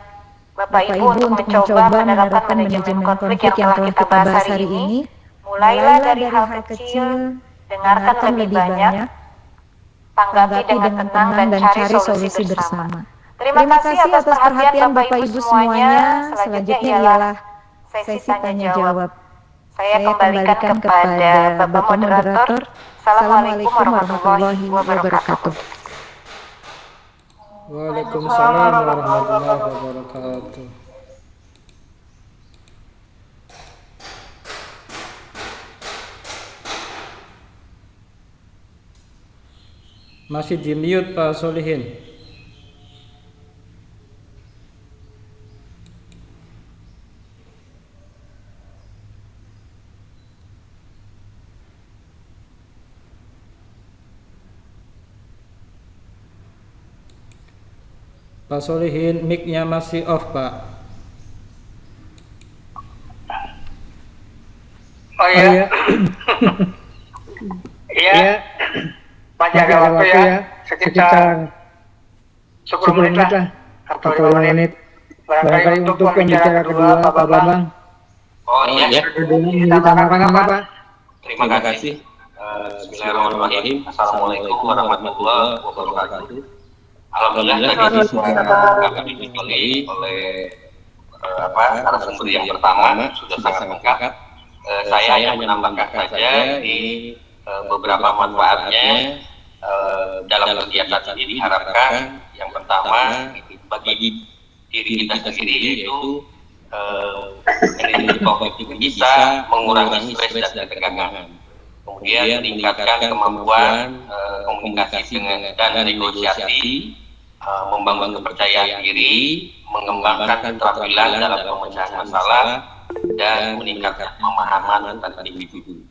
Bapak Ibu untuk mencoba menerapkan manajemen konflik yang telah kita bahas hari ini. Mulailah dari hal kecil, dengarkan lebih banyak, tanggapi dengan tenang dan cari solusi bersama. Terima kasih atas perhatian Bapak Ibu semuanya. Selanjutnya ialah sesi tanya jawab. Saya kembalikan kepada Bapak Moderator. Assalamualaikum warahmatullahi wabarakatuh. Waalaikumsalam warahmatullahi wabarakatuh. Masih di mute Pak Solihin. Pak Solihin, mic-nya masih off, Pak. Oh iya. Iya. Masih ada waktu ya, sekitar 10 menit lah, atau 5 menit. Barangkali untuk pembicara kedua, Pak Bambang. Oh iya. Ditambahkan apa, Pak? Terima kasih. Bismillahirrahmanirrahim. Assalamualaikum warahmatullahi wabarakatuh. Alhamdulillah tadi sudah dipanggil oleh narasumber yang pertama sudah sangat lengkap. Saya hanya menambahkan saja di beberapa manfaatnya dalam kegiatan ini. Harapkan yang pertama bagi diri kita sendiri yaitu manajemen konflik bisa mengurangi stres dan ketegangan. Kemudian meningkatkan kemampuan komunikasi dan negosiasi, membangun kepercayaan diri, mengembangkan keterampilan dalam pemecahan masalah, dan meningkatkan pemahaman tentang individu.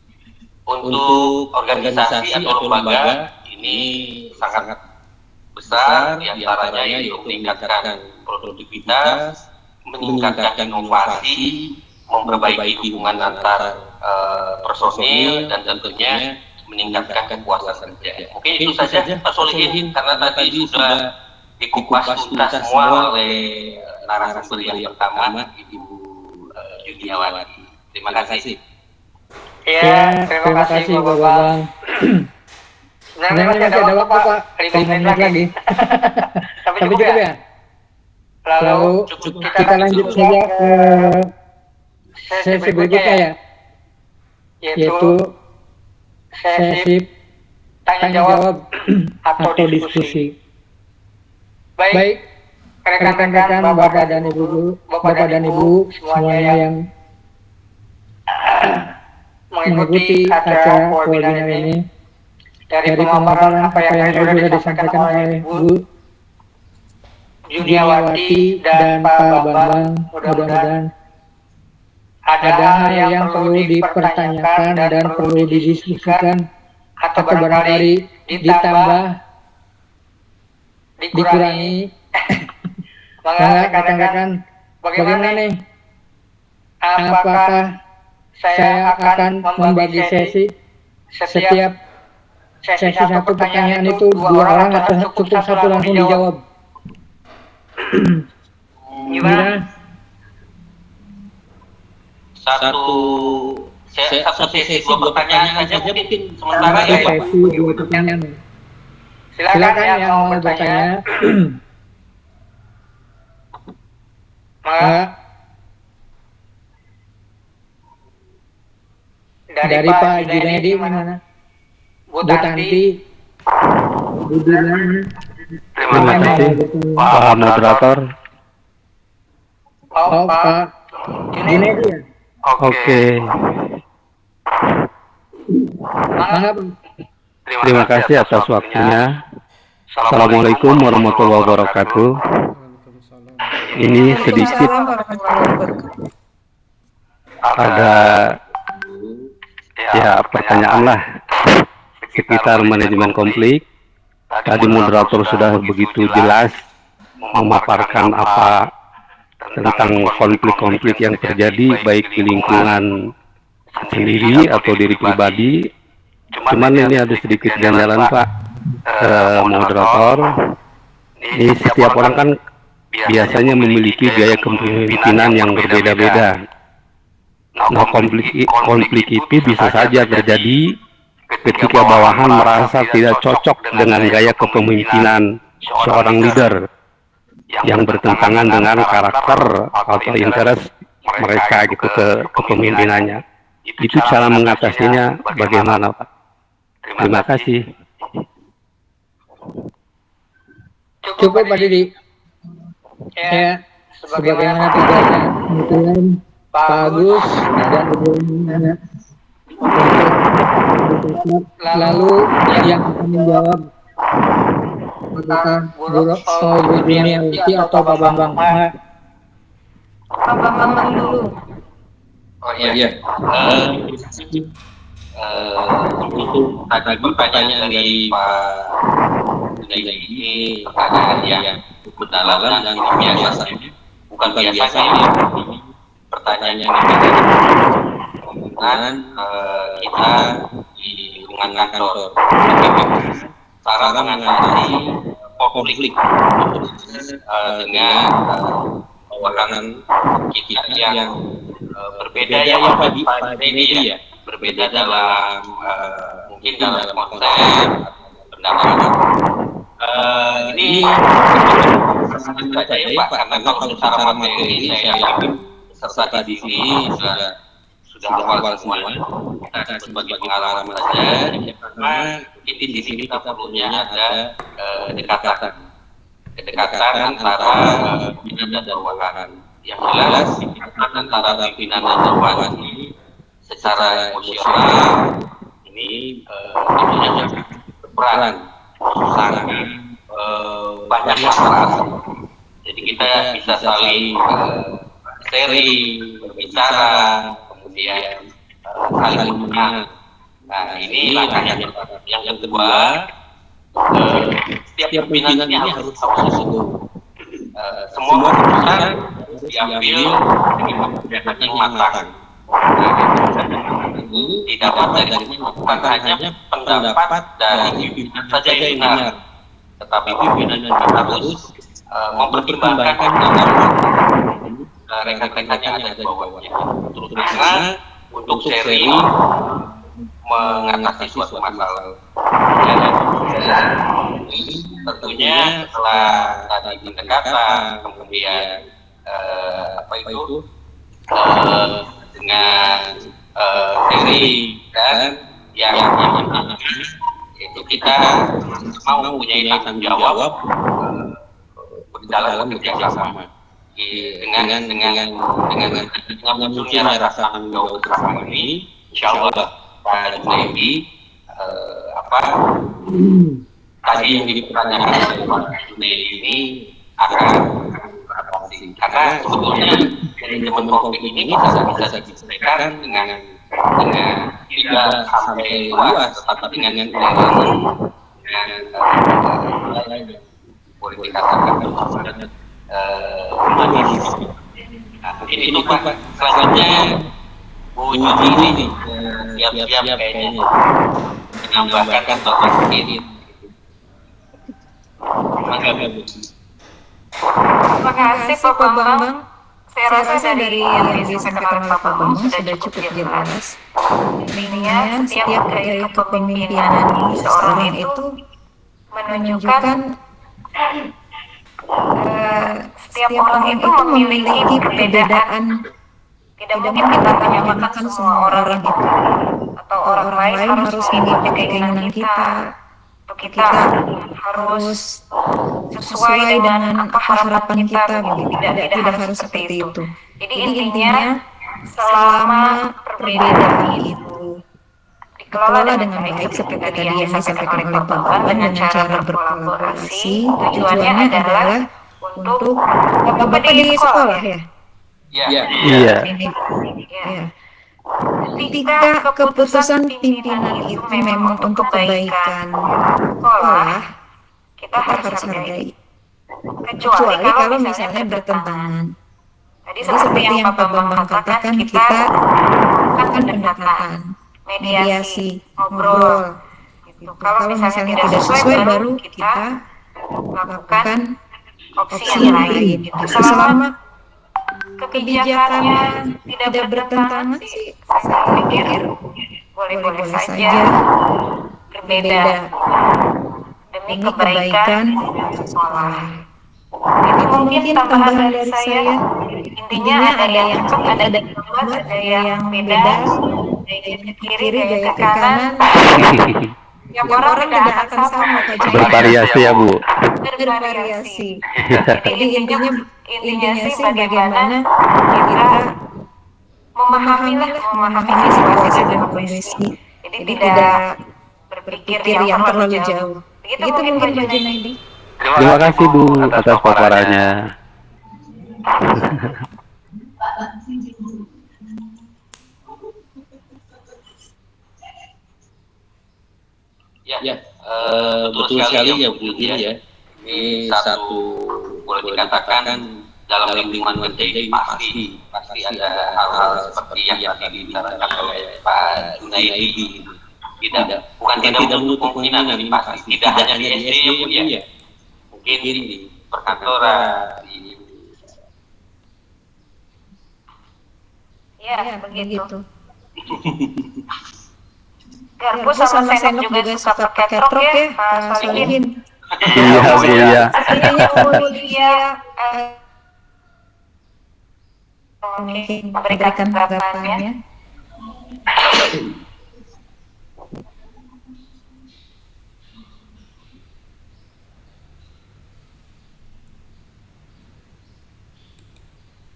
Untuk organisasi atau lembaga ini sangat besar, diantaranya yaitu meningkatkan produktivitas, meningkatkan inovasi, memperbaiki hubungan antar personil, dan tentunya meningkatkan kepuasan kerja. Mungkin itu saja Pak Solihin, karena tadi sudah dikupas tuntas semua oleh narasumber yang pertama, Ibu Juniawati. Terima kasih. Iya, terima kasih Pak Bambang. Sebenarnya masih ada waktu Pak, 5 menit lagi. Tapi cukup ya? Lalu kita lanjut saja ke sesi berikutnya ya, yaitu sesi tanya jawab atau diskusi. Baik, rekan-rekan Bapak dan Ibu semuanya yang mengikuti acara webinar ini, dari pemaparan apa yang sudah disampaikan oleh Bu Juniawati dan Pak Bambang, mudah-mudahan ada hal yang perlu dipertanyakan dan perlu didiskusikan, atau barangkali ditambah, dikurangi. Maka rekan-rekan, bagaimana nih? Apakah saya akan membagi sesi setiap sesi satu pertanyaan itu 2 orang atau cukup satu langsung dijawab? Gimana? Satu sesi 2 pertanyaan saja mungkin sementara ya, Pak. Sesi 2 pertanyaan. Silakan yang mau bertanya. Dari Pak Junaidi mana? Bu Tanti, Bu Dilan. Terima kasih Pak Moderator. Oh, Pak Junaidi ya? Oke. Mangga, Bang. Terima kasih atas waktunya. Assalamualaikum warahmatullahi wabarakatuh. Ini sedikit ada pertanyaan lah sekitar manajemen konflik. Tadi moderator sudah begitu jelas memaparkan apa tentang konflik-konflik yang terjadi baik di lingkungan sendiri atau diri pribadi. Cuman ini ada sedikit ganjalan Pak moderator. Ini setiap orang kan biasanya memiliki gaya kepemimpinan yang berbeda-beda. Nah, konflik itu bisa saja terjadi ketika bawahan merasa tidak cocok dengan gaya kepemimpinan seorang leader yang bertentangan dengan karakter atau interest mereka gitu ke kepemimpinannya. Itu cara mengatasinya bagaimana, Pak? Terima kasih. Cukup Pak Didi. Ya, sebagaimana tugasnya kebetulan Pak Agus dan Ibu Nana untuk lalu yang akan menjawab apakah Bu Juniawati atau Pak Bambang? Pak Bambang dulu. Oh iya. Itu tadi pertanyaan dari Pak Junaidi ini pertanyaan yang cukup dalam dan biasa, bukan biasanya pertanyaan yang dengan kita di lingkungan kantor. Cara mengatasi konflik dengan bawahan kita yang berbeda ya Pak Didi ya, berbeda dalam mungkin dalam konsep pendapat. Ini saja ya Pak, karena kalau secara materi saya yakin peserta di sini sudah hafal semua. Kita sebagai pengalaman saja, karena mungkin di sini kita perlunya ada kedekatan antara pimpinan dan bawahan. Yang jelas kedekatan antara pimpinan dan bawahan ini secara emosional ini tentunya berperan sangat banyak masalah. Jadi kita bisa saling sharing, berbicara, kemudian saling mengenal. Nah ini langkah yang kedua. Setiap pimpinan ini harus sungguh-sungguh. Semua keputusan diambil dengan kebijakan yang matang. Ini didapat dari bukan hanya pendapat dari pimpinan saja yang benar, tetapi pimpinan juga harus mempertimbangkan rekan-rekan yang ada di bawahnya, terutama untuk sharing mengatasi suatu masalah. Tentunya setelah tadi pendekatan, kemudian dengan sharing dan yang itu kita mau mempunyai tanggung jawab dalam bekerja sama dengan munculnya rasa tanggung jawab bersama ini, insya Allah Pak Junaidi tadi yang dipertanyakan oleh Pak Junaidi ini akan beratasi, karena sebetulnya manajemen konflik ini bisa diselesaikan dengan tidak sampai luas, tetapi dengan boleh dikatakan humanis. Nah, mungkin itu Pak. Selanjutnya Bu Juni ini siap-siap kayaknya. menambahkan atau ini. Terima kasih Pak Bambang. Saya rasa dari yang disampaikan oleh Pak Bambang sudah cukup jelas. Intinya setiap gaya kepemimpinan seseorang itu menunjukkan setiap orang itu memiliki perbedaan. Tidak mungkin kita menyamakan semua orang itu, atau orang lain harus mengikuti keinginan kita, atau kita harus sesuai dengan apa harapan kita. Tidak harus seperti itu. Jadi intinya selama perbedaan itu dikelola dengan baik seperti tadi yang disampaikan oleh Pak Bambang dengan cara berkolaborasi, tujuannya adalah untuk Bapak di sekolah ya. Iya. Iya. Ketika keputusan pimpinan itu memang untuk kebaikan sekolah, kita harus hargai. Kecuali kalau misalnya bertentangan. Tadi seperti yang Pak Bambang katakan, kita akan pendekatan, mediasi, ngobrol. Gitu. Kalau misalnya tidak sesuai, baru kita lakukan opsi yang lain. Gitu. Selama kebijakannya tidak bertentangan sih, saya pikir boleh-boleh saja berbeda demi kebaikan sekolah. Itu mungkin tambahan dari saya. Intinya ada yang cepat, ada yang lambat, ada yang beda, gaya ke kiri, gaya ke kanan. Tiap orang tidak akan sama, Pak Jumadi. Bervariasi ya Bu. Bervariasi. Jadi intinya sih bagaimana kita memahami situasi dan kondisi. Jadi tidak berpikir yang terlalu jauh. Begitu mungkin Pak Junaidi. Terima kasih Bu atas paparannya. Betul sekali ya Bu Din ya. Ini satu boleh dikatakan dalam lingkungan kerja ini pasti ada hal-hal seperti yang tadi dibicarakan oleh Pak Junaidi. Bukan tidak menutup kemungkinan ini pasti tidak hanya di SD ya Bu ya. Mungkin di perkantoran, ya begitu. Garpu sama sendok juga suka pakai truk ya, Pak Solihin. Iya Bu ya. Sepertinya dia mungkin memberikan tanggapannya.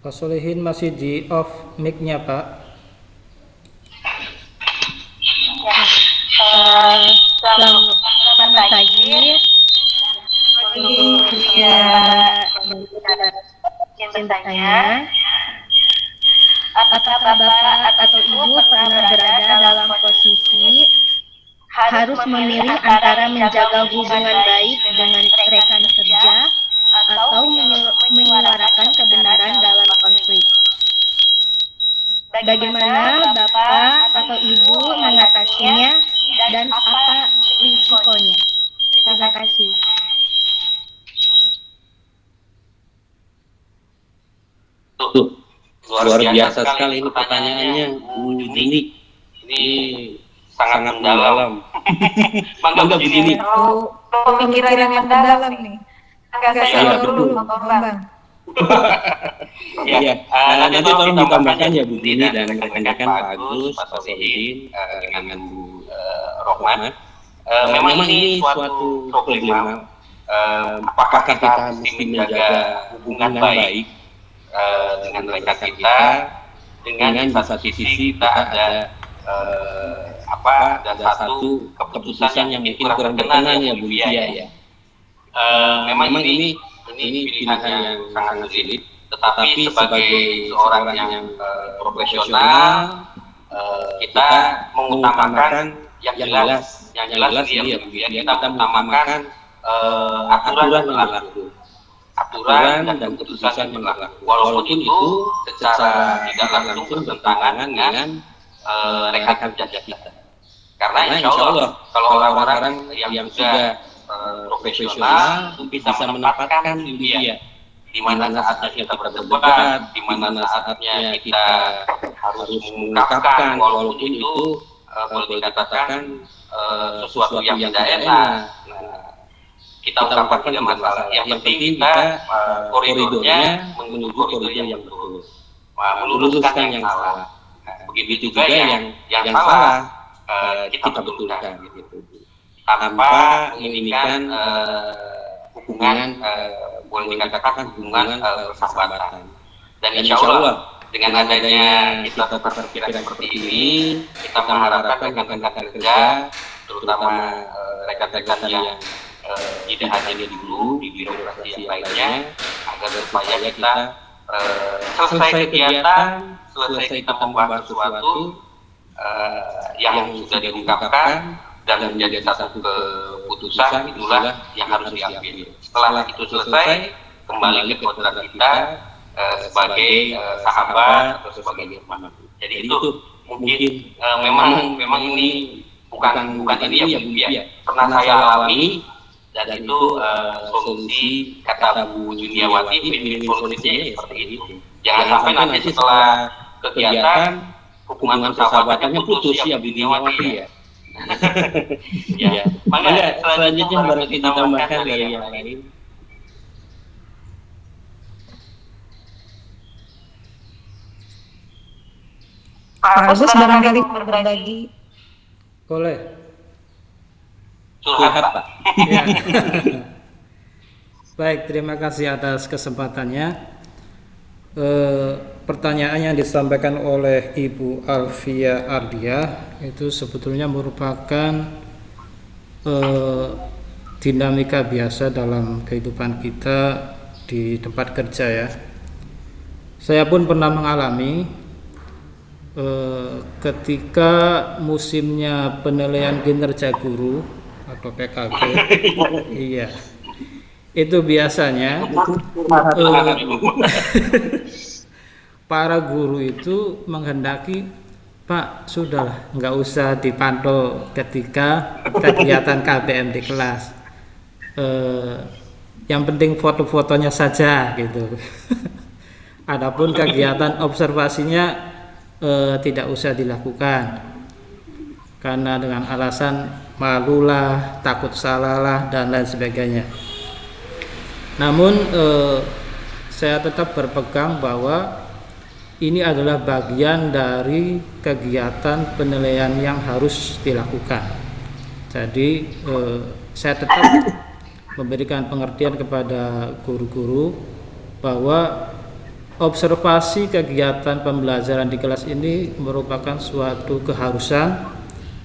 Pak Solihin masih di off mic-nya Pak. Selamat pagi. Izin bertanya, apakah Bapak atau Ibu pernah berada dalam posisi harus memilih antara menjaga hubungan baik dengan rekan kerja atau menyuarakan kebenaran dalam konflik? Bagaimana Bapak atau Ibu mengatasinya dan apa risikonya? Terima kasih. Luar biasa sekali ini pertanyaannya Bu Juni. Ini sangat mendalam. Mangga begini. Pemikiran yang mendalam nih. Agak saya dulu, Pak Bambang. Iya. Nanti tolong ditambahkan ya Bu Dini dan rekan-rekan Pak Agus, Pak Solihin, dengan Bu Rohman. Memang ini suatu problema. Apakah kita mesti menjaga hubungan baik dengan rekan kita, dengan di satu sisi kita ada satu keputusan yang mungkin kurang berkenan ya Bu Dia ya. Memang ini pilihan yang sangat sulit, tetapi sebagai seorang yang profesional kita mengutamakan yang jelas ini ya Bu Dia. Kita mengutamakan aturan yang berlaku. Aturan dan keputusan yang berlaku. Walaupun itu secara tidak langsung bertentangan dengan rekan kerja kita. Karena insya Allah kalau orang-orang yang sudah profesional itu bisa menempatkan dia di mana saatnya kita berdebat, di mana saatnya kita harus mengungkapkan walaupun itu boleh dikatakan sesuatu yang tidak enak. Kita ungkapkan tidak masalah. Yang penting kita koridornya menuju koridor yang betul, meluruskan yang salah. Begitu juga yang salah kita betulkan gitu. Tanpa menginginkan hubungan boleh dikatakan hubungan persahabatan. Dan insya Allah dengan adanya kita berpikiran seperti ini, kita mengharapkan rekan-rekan kerja, terutama rekan-rekan yang tidak hanya di dulu di birokrasi yang lainnya, agar supaya kita selesai kegiatan, selesai kita membahas sesuatu yang sudah diungkapkan dan menjadi satu keputusan, itulah yang harus diambil. Setelah itu selesai, kembali ke kodrat kita sebagai sahabat atau sebagai teman. Jadi itu mungkin memang ini bukan ini ya pernah saya alami, dan itu solusi kata Bu Juniawati, solusinya seperti itu. Jangan sampai nanti setelah kegiatan hubungan persahabatannya putus ya Bu Juniawati ya. Ya, maka selanjutnya baru kita tambahkan dari yang lain. Pak Agus barangkali berbagi. Boleh. Curhat, Pak. Ya. Baik, terima kasih atas kesempatannya. Pertanyaan yang disampaikan oleh Ibu Alfia Ardia itu sebetulnya merupakan dinamika biasa dalam kehidupan kita di tempat kerja ya. Saya pun pernah mengalami ketika musimnya penilaian kinerja guru atau PKG, iya, itu biasanya para guru itu menghendaki, Pak, sudahlah, nggak usah dipantau ketika kegiatan KBM di kelas, yang penting foto-fotonya saja gitu. Adapun kegiatan observasinya tidak usah dilakukan karena dengan alasan malulah, takut salahlah dan lain sebagainya. Namun saya tetap berpegang bahwa ini adalah bagian dari kegiatan penilaian yang harus dilakukan. Jadi saya tetap memberikan pengertian kepada guru-guru bahwa observasi kegiatan pembelajaran di kelas ini merupakan suatu keharusan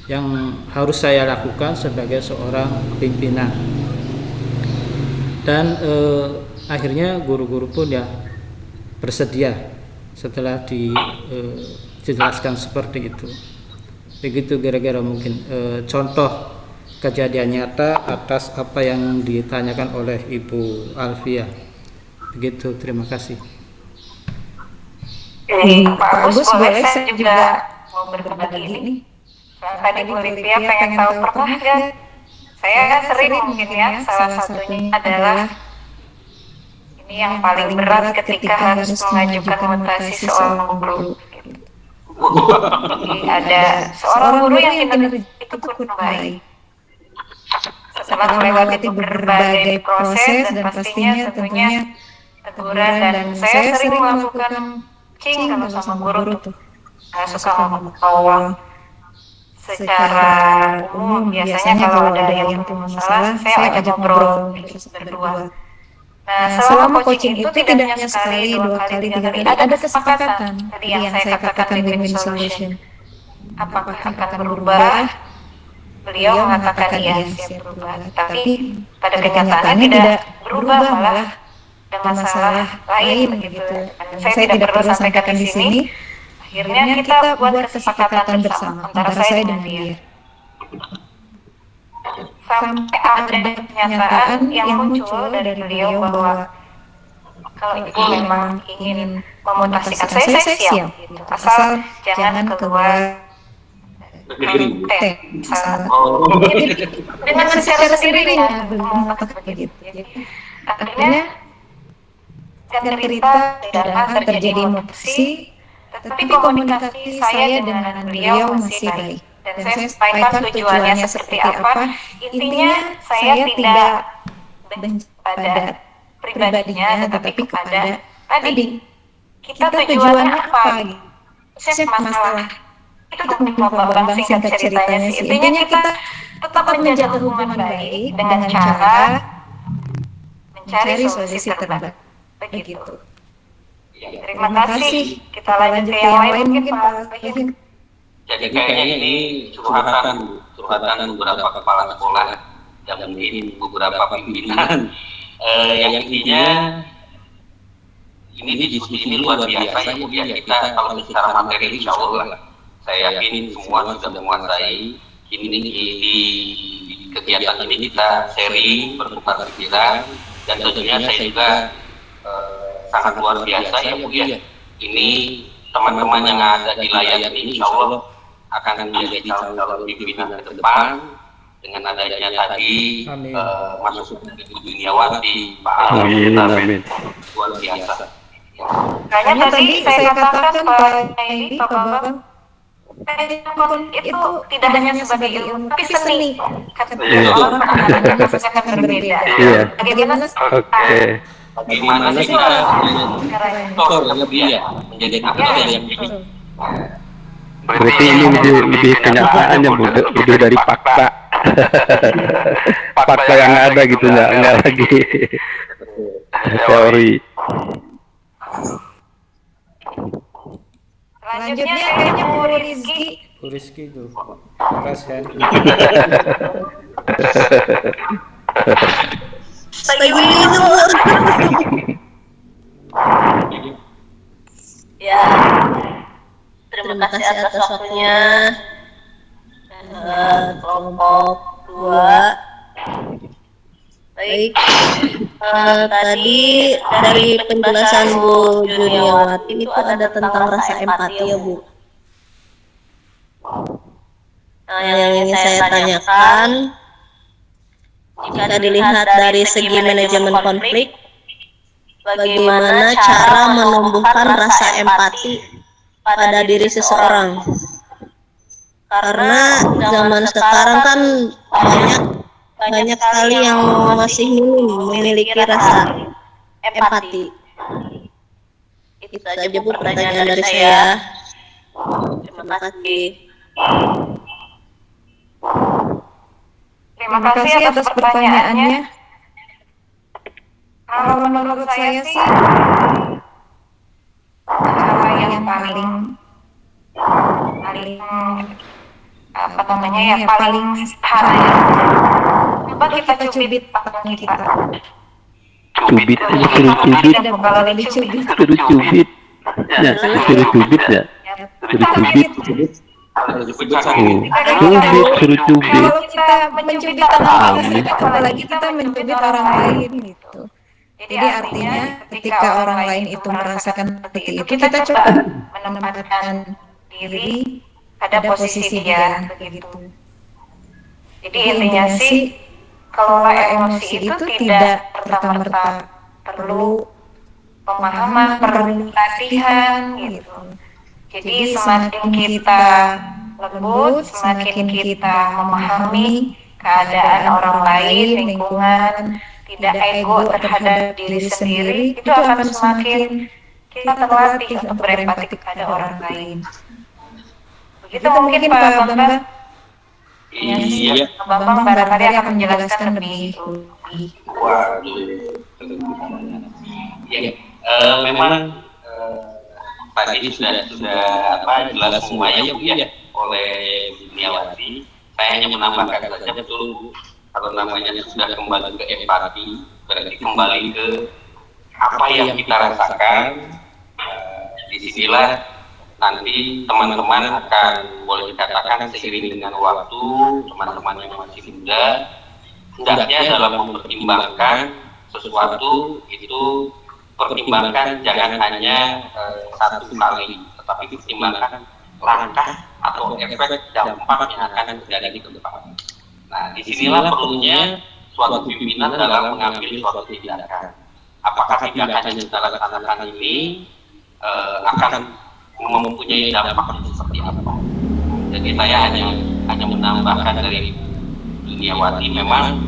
yang harus saya lakukan sebagai seorang pimpinan. Dan akhirnya guru-guru pun ya bersedia setelah dijelaskan seperti itu. Begitu kira-kira mungkin contoh kejadian nyata atas apa yang ditanyakan oleh Ibu Alfia. Begitu, terima kasih. Pak Agus, boleh saya juga mau berbagi nih. Tadi Bu Olivia pengen tahu pernah nggak? Saya kan sering mungkin ya, salah satunya adalah ini yang paling berat ketika harus mengajukan mutasi seorang guru. Jadi ada seorang guru yang kinerja itu kurang baik. Setelah melewati berbagai proses dan pastinya tentunya teguran, dan saya sering melakukan kalau sama guru tuh suka ngomong secara umum. Biasanya kalau ada yang punya masalah, saya ajak ngobrol berdua. Nah, selama coaching itu tidak hanya sekali, 2 kali, 3 kali, ada kesepakatan. Tadi yang saya katakan win-win solution. Apakah akan berubah? Beliau mengatakan iya, siap berubah. Tapi pada kenyataannya tidak berubah, malah ada masalah lain begitu. Saya tidak perlu sampaikan di sini. Akhirnya kita buat kesepakatan bersama antara saya dengan dia. Sampai ada pernyataan yang muncul dari beliau bahwa kalau ibu memang ingin memutasikan saya siap. Gitu. Asal jangan keluar Negeri. Salah. Oh, Jadi dengan secara sendirinya belum mengatakan begitu. Jadi akhirnya singkat cerita tidak akan terjadi mutasi, tetapi komunikasi saya dengan beliau masih baik. Dan saya sampaikan tujuannya seperti apa. Intinya saya tidak benci pada pribadinya, tetapi kepada tadi kita tujuannya apa? Saya masalah itu Pak Bambang singkat ceritanya sih. Intinya kita tetap menjaga hubungan baik dengan cara mencari solusi terbaik. Begitu. Terima kasih. Kita lanjut ke yang lain mungkin Pak Bahin. jadi kayaknya ini curhatan beberapa kepala sekolah dan mungkin beberapa pimpinan yang intinya ini diskusi ini luar biasa ya kita kalau secara materi insya Allah saya yakin semua sudah menguasai ini di kegiatan ini kita sharing bertukar pikiran dan tentunya saya juga sangat luar biasa ya Bu ya ini teman-teman yang ada di layar ini insya Allah akan menjadi calon pimpinan ke depan dengan adanya tadi masuk dari Bu Juniawati, Pak Amin. luar biasa. Kayaknya tadi saya katakan Pak Edi, Pak Bambang, itu tidak hanya sebagai ilmu, tapi seni. Orang akan berbeda. Bagaimana? Oke. Bagaimana kita menjadi lebih ya menjadi aktor yang Berarti ini lebih kenyataannya lebih dari fakta. Fakta yang ada gitu nggak lagi teori. Selanjutnya kayaknya Bu Rizky. Bu Rizky itu kasihan. Ya, terima kasih atas waktunya kelompok 2. Baik, tadi dari penjelasan Bu Juniawati itu ada tentang rasa empati ya Bu. Nah, yang ingin saya tanyakan, jika dilihat dari segi manajemen konflik, bagaimana cara menumbuhkan rasa empati pada diri seseorang? Karena zaman sekarang kan banyak sekali yang masih minim memiliki rasa empati. Itu saja Bu pertanyaan dari saya. Terima kasih. Terima kasih atas pertanyaannya. Kalau menurut saya sih, cara yang paling apa namanya ya paling sederhana. Coba kita cubit tangan kita. Cubit. Ada bakal dicubit. Suruh cubit. Ya, suruh cubit ya. Suruh cubit. Suruh cubit. Kalau kita mencubit tangan kita, apalagi kita mencubit orang lain gitu. Jadi artinya ketika orang lain itu merasakan seperti itu, kita coba menempatkan diri pada posisi dia begitu. Jadi intinya sih, kelola emosi itu tidak serta-merta perlu pemahaman, perlu latihan gitu. Jadi semakin kita lembut, semakin kita memahami keadaan orang lain, lingkungan, tidak ego terhadap diri sendiri, itu akan semakin kita terlatih untuk berempati kepada orang lain. Begitu mungkin Pak Bambang. Iya. Pak Bambang barangkali akan menjelaskan lebih. Waduh. Ya, memang tadi sudah jelas semuanya Bu ya oleh Bu Juniawati. Saya hanya menambahkan saja betul Bu. Kalau namanya sudah kembali ke empati, berarti kembali ke apa yang kita rasakan. Disinilah nanti teman-teman akan boleh dikatakan seiring dengan waktu, teman-teman yang masih muda hendaknya dalam mempertimbangkan sesuatu itu pertimbangkan jangan hanya satu kali, tetapi pertimbangkan langkah atau efek dampak yang akan terjadi ke depan. Nah, disinilah perlunya suatu pimpinan dalam mengambil suatu tindakan. Apakah tindakan yang kita laksanakan ini akan mempunyai dampak seperti apa? Jadi saya hanya menambahkan dari Duniawati, memang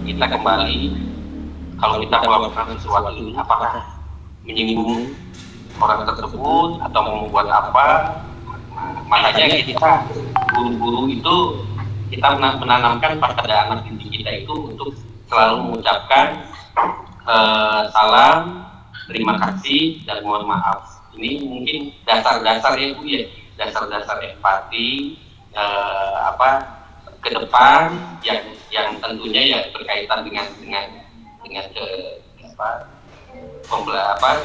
kita kembali, kalau kita melakukan sesuatu ini apakah menyinggung orang tersebut atau membuat apa. Makanya kita guru-guru itu kita menanamkan pada anak didik kita itu untuk selalu mengucapkan salam, terima kasih, dan mohon maaf. Ini mungkin dasar-dasar ya Bu ya, dasar-dasar empati ke depan yang tentunya ya berkaitan dengan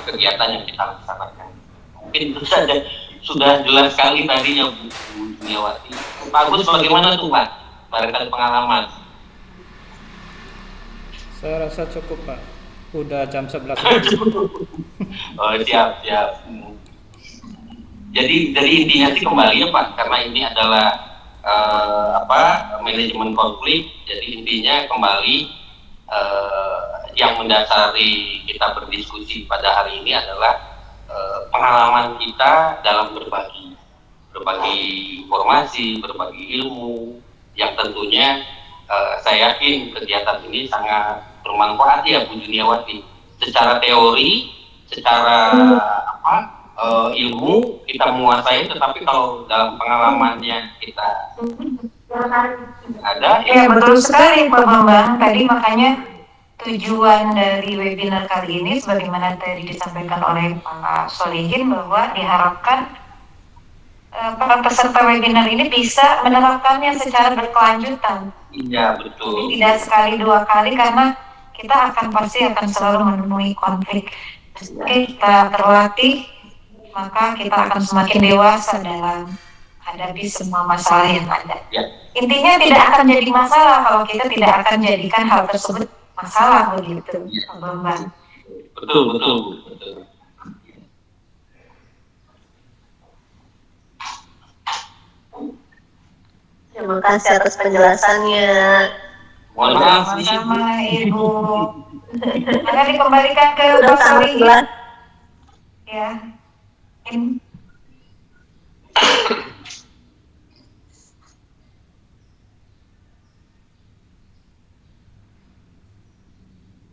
kegiatan yang kita laksanakan. Mungkin itu saja, sudah jelas sekali tadi ya Bu Duniawati. Pak Agus bagaimana tuh Pak? Barangkali pengalaman. Saya rasa cukup Pak. Udah jam 11. Oh, siap. Jadi intinya sih kembali ya Pak, karena ini adalah manajemen konflik. Jadi intinya kembali yang mendasari kita berdiskusi pada hari ini adalah pengalaman kita dalam berbagi informasi, berbagi ilmu, yang tentunya saya yakin kegiatan ini sangat bermanfaat ya Bu Duniawati. Secara teori, secara ilmu kita menguasai, tetapi kalau dalam pengalamannya kita ada. Ya betul sekali Pak Bambang. Tadi makanya tujuan dari webinar kali ini, sebagaimana tadi disampaikan oleh Pak Solihin, bahwa diharapkan para peserta webinar ini bisa menerapkannya secara berkelanjutan. Iya betul. Jadi tidak sekali dua kali, karena kita pasti akan selalu menemui konflik. Oke, kita terlatih, maka kita akan semakin dewasa dalam hadapi semua masalah yang ada. Ya. Intinya tidak akan jadi masalah kalau kita tidak akan jadikan hal tersebut masalah, begitu, Pak Bambang. Betul. Terima kasih atas penjelasannya. Mohon maaf nih. Sama-sama Ibu. Maka dikembalikan ke Udah Pak sangat Solihin. jelas. Ya.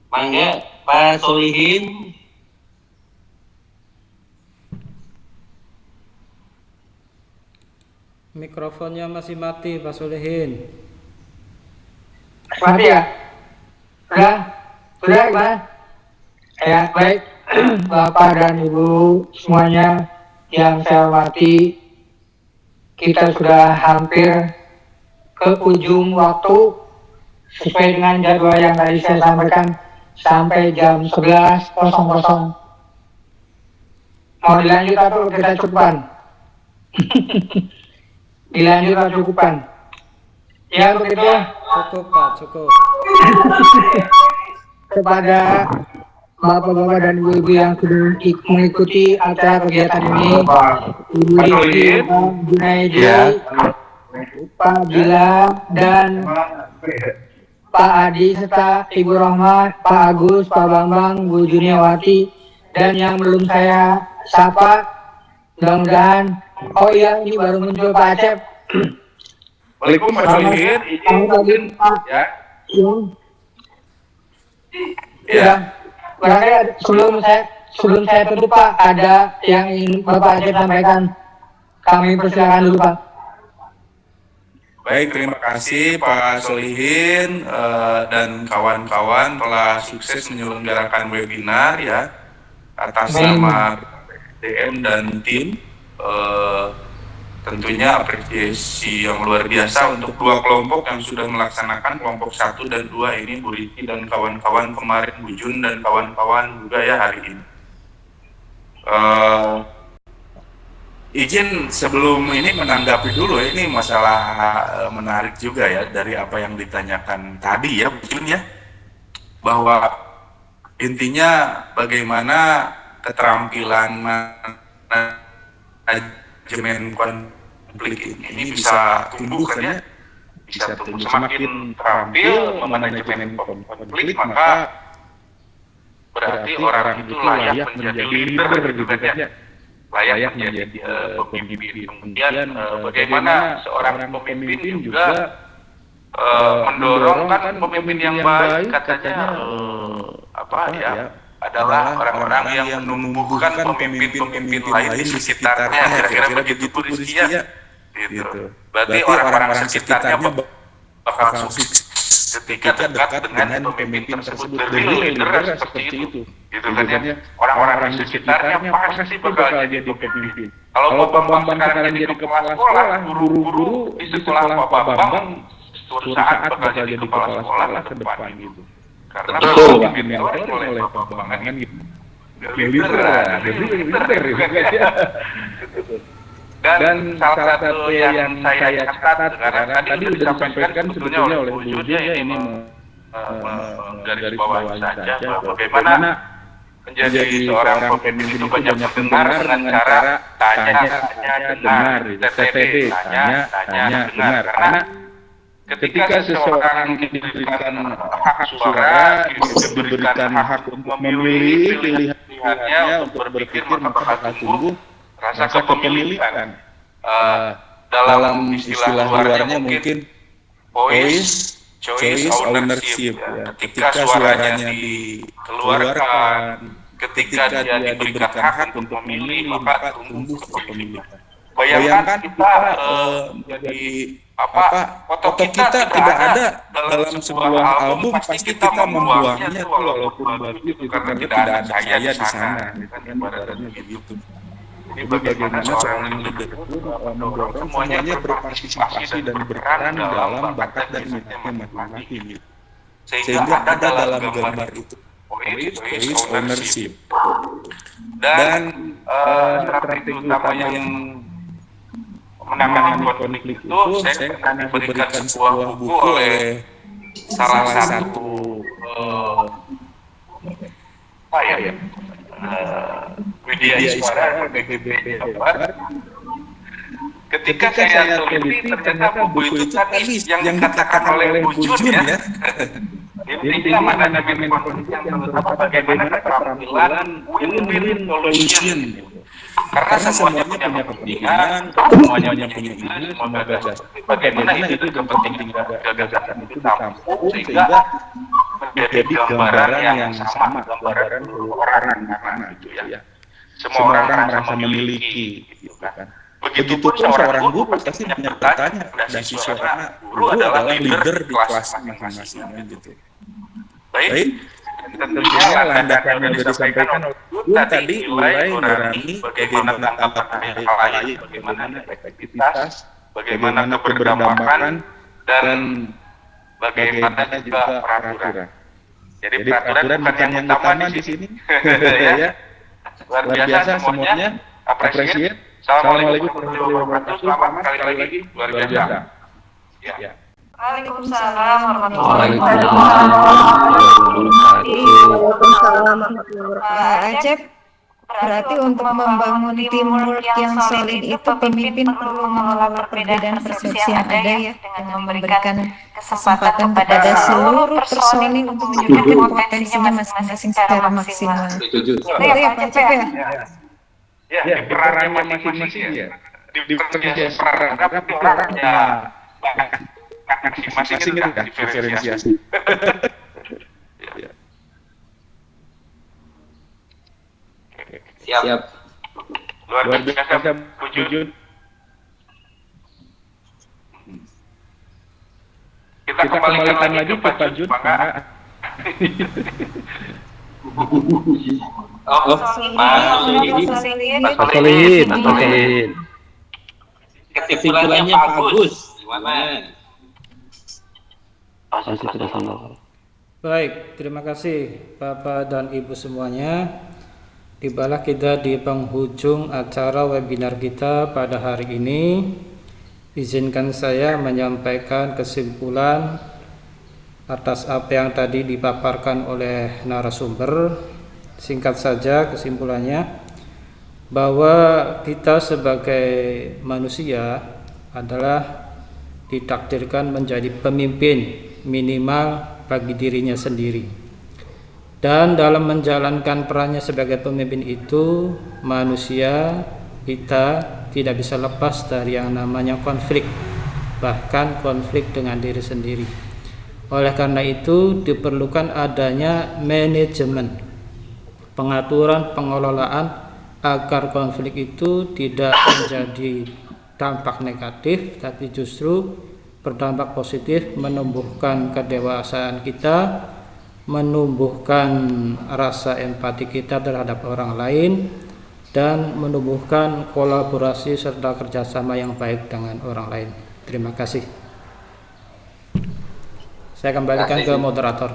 Mangga Pak Solihin. Mikrofonnya masih mati Pak Solihin. Mati ya? Sudah. Ya, baik. Bapak dan Ibu semuanya yang saya hormati, kita sudah hampir ke ujung waktu sesuai dengan jadwal yang tadi saya sampaikan, sampai jam 11.00. Mau dilanjut atau kita cukupan? Dilanjut atau cukupan? Ya, begitu. Cukup Pak, cukup. Kepada Bapak-bapak dan Ibu-ibu yang sudah mengikuti acara kegiatan ini, Ibu Diki, Pak Junaidi, Pak Gilang, dan Pak Adi, serta Ibu Rohmat, Pak Agus, Pak Bambang, Bu Duniawati, dan yang belum saya sapa, mudah-mudahan. Oh iya, ini baru muncul Pak Acep. Waalaikumsalam Pak Solihin, izin ya. Ya. Barangkali sebelum saya tutup Pak, ada yang ingin Bapak Acep sampaikan. Kami persilakan dulu Pak. Baik, terima kasih Pak Solihin dan kawan-kawan telah sukses menyelenggarakan webinar ya atas nama DM dan tim. Tentunya apresiasi yang luar biasa untuk dua kelompok yang sudah melaksanakan, kelompok 1 dan 2 ini Bu Riti dan kawan-kawan kemarin, Bu Jun dan kawan-kawan juga ya hari ini. Izin sebelum ini menanggapi dulu, ini masalah menarik juga ya dari apa yang ditanyakan tadi ya Bu Jun ya, bahwa intinya bagaimana keterampilan manajemen konflik konflik ini bisa tumbuh kan ya, bisa tumbuh semakin terampil memanajemen konflik, maka berarti orang itu layak menjadi leader gitu kan ya, layak menjadi pemimpin. Kemudian bagaimana seorang pemimpin juga mendorong kan pemimpin yang baik katanya adalah orang-orang yang menumbuhkan pemimpin-pemimpin lain di sekitarnya, kira-kira begitu Rizky ya. Gitu. Berarti orang-orang sekitarnya bakal sukses ketika dekat dengan pemimpin tersebut. Dari leader seperti itu, gitu kan ya. Orang-orang di sekitarnya pasti bakal jadi pemimpin. Kalau Pak Bambang sekarang jadi kepala sekolah, guru-guru di sekolah Pak Bambang suatu saat bakal jadi kepala sekolah ke depan gitu. Karena pemimpin yang oleh Pak Bambang kan gitu. Dan salah satu yang saya catat karena tadi sudah disampaikan sebetulnya oleh Bu Jun ya, ini garis bawahi saja bagaimana menjadi seorang pemimpin itu banyak mendengar dengan cara tanya dengar, TTD, tanya dengar. Karena ketika seseorang diberikan hak suara, diberikan hak untuk memilih pilihannya untuk berpikir, maka bakal tumbuh rasa kepemilikan. Dalam istilah luarnya mungkin choice ownership. Ketika suaranya dikeluarkan, ketika dia diberikan hak untuk memilih, maka tumbuh kepemilikan. Bayangkan kita jadi foto kita tidak ada dalam sebuah album, pasti kita membuangnya walaupun bagus itu karena tidak ada saya di sana, kan ibaratnya begitu. Jadi bagaimana seorang leader itu mendorong semuanya berpartisipasi dan berperan dalam bakat dan minatnya masing-masing, sehingga ada dalam gambar itu choice ownership. Dan strategi utama yang menangani konflik itu saya pernah diberikan sebuah buku oleh salah satu media Iswara BBB Jabar. Ketika saya teliti ternyata buku itu tadi yang dikatakan oleh Bu Jun ya. Intinya manajemen konflik yang terutama bagaimana keterampilan win-win solution. Karena semuanya punya kepentingan, semuanya punya ide, semua gagasan. Bagaimana itu kepentingan gagasan itu ditampung sehingga menjadi gambaran yang sama, gambaran orang mana gitu ya. Semua orang merasa memiliki, gitu kan. Begitupun seorang guru pasti punya bertanya dan siswa karena guru adalah leader di kelas masing-masing gitu. Baik. Tentunya landasan yang sudah disampaikan oleh Jun tadi mulai mengurangi bagaimana anggapan halayak, bagaimana efektivitas, bagaimana keberdampakan, dan bagaimana juga peraturan. Jadi peraturan bukan yang utama di sini. Ya. Luar biasa semuanya, appreciate. Assalamualaikum warahmatullahi wabarakatuh. Selamat sekali lagi, luar biasa. Ya. Waalaikumsalam warahmatullahi wabarakatuh. Acep, berarti untuk membangun teamwork yang solid itu pemimpin perlu mengelola perbedaan persepsi yang ada ya, dengan memberikan kesempatan kepada seluruh personil untuk menunjukkan potensinya masing-masing secara maksimal. Itu ya Pak Acep ya? Ya, perannya masing-masing ya. Diferensiasi peran, tapi perannya masing-masing itu kan diferensiasi. Siap. Luar biasa, Bu Jun. Kita kembalikan lagi ke Pak Jun. Pak Solihin. Kesimpulannya Pak Agus, gimana? Baik, terima kasih Bapak dan Ibu semuanya. Tibalah kita di penghujung acara webinar kita pada hari ini. Izinkan saya menyampaikan kesimpulan atas apa yang tadi dipaparkan oleh narasumber. Singkat saja kesimpulannya, bahwa kita sebagai manusia adalah ditakdirkan menjadi pemimpin minimal bagi dirinya sendiri. Dan dalam menjalankan perannya sebagai pemimpin itu, manusia kita tidak bisa lepas dari yang namanya konflik, bahkan konflik dengan diri sendiri. Oleh karena itu diperlukan adanya manajemen, pengaturan, pengelolaan agar konflik itu tidak menjadi dampak negatif, tapi justru berdampak positif, menumbuhkan kedewasaan kita, menumbuhkan rasa empati kita terhadap orang lain, dan menumbuhkan kolaborasi serta kerjasama yang baik dengan orang lain. Terima kasih. Saya kembalikan ke moderator.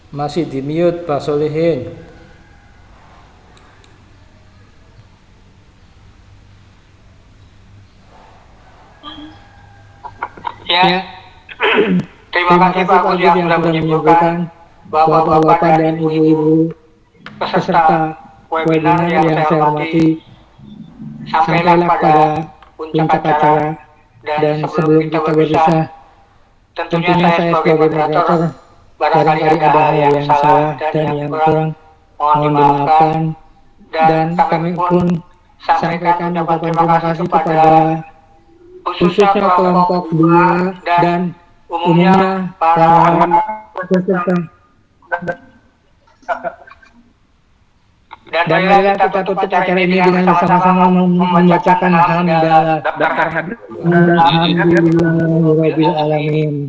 Masih di mute Pak Solihin. Ya. Terima kasih Pak Budi yang sudah menyimpulkan Bapak-bapak dan Ibu-ibu peserta webinar yang saya hormati. Sampailah pada puncak acara, dan sebelum kita berpisah, tentunya saya sebagai moderator barangkali ada hal yang salah dan yang kurang, mohon dimaafkan, dan kami pun sampaikan ucapan terima kasih kepada khususnya kelompok 2 dan umumnya para peserta. Dan marilah kita tutup acara ini dengan bersama-sama membacakan hamdalah. Alhamdulillahirabbil alamin.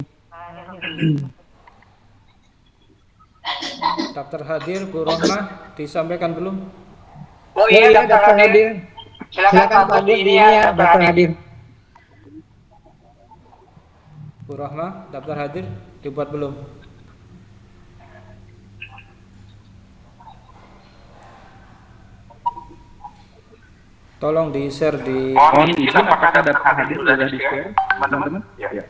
Daftar hadir Bu Rohmah disampaikan belum? Oh iya, daftar hadir. Silakan Pak Budi, ini ya daftar hadir. Bu Rohmah, daftar hadir dibuat belum? Tolong di-share di... Mohon izin apakah daftar hadir sudah di-share, teman-teman? Ya.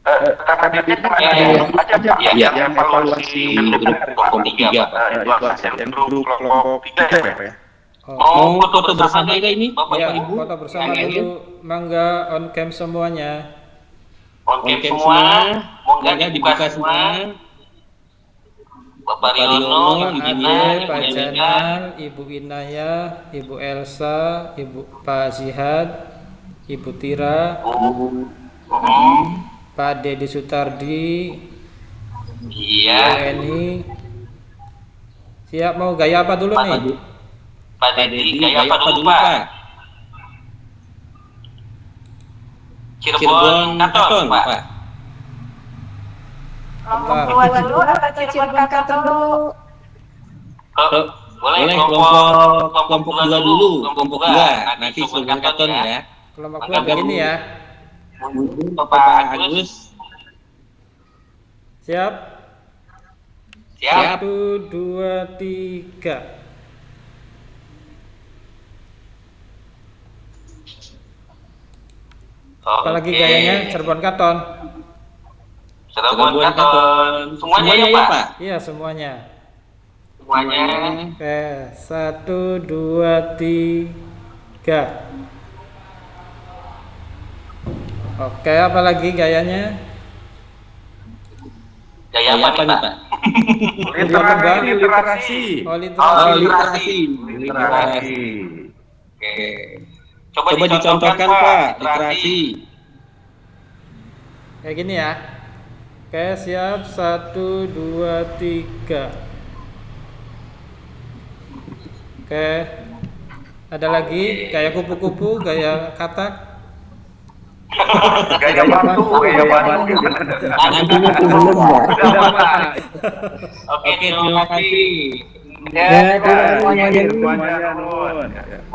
Daftar hadirnya ada yang evaluasi grup kelompok 3, Pak. Grup kelompok 3 ya. Oh, foto bersama ini, Bapak Ya, Ibu. foto bersama dulu. Mangga on cam semuanya. Oke semua, monggo dibuka semua. Bapak Riono, Pak Ibu Ade, Dina, Pak Ibu Elisa, Janal, Ibu Inaya, Ibu Elsa, Pak Zihad, Ibu Tira, Pak Dedi Sutardi, iya, Bu Eni. Siap, mau gaya apa dulu nih? Pak Dedi, gaya apa dulu Pak? Cirebon Katon, Pak. Kelompok 2 dulu atau Cirebon Katon dulu? Boleh kelompok 2 dulu, kelompok 2, nanti Cirebon Katon ya. Kelompok 2 begini ya. Bapak Agus, Siap? siap. 1, 2, 3. Apalagi gayanya Cirebon Katon. Cirebon Katon. Semuanya ya Pak? Iya, semuanya. Semuanya. Oke, 1, 2, 3. Oke, apalagi gayanya? Gaya apa nih Pak? Literasi. Oh, literasi. Literasi. Oke. Coba dicontohkan Pak, literasi. Kayak gini ya. Oke, siap. 1, 2, 3. Oke. Ada lagi gaya kupu-kupu, gaya katak. Gaya batu. Oke, terima kasih. Ya, semuanya.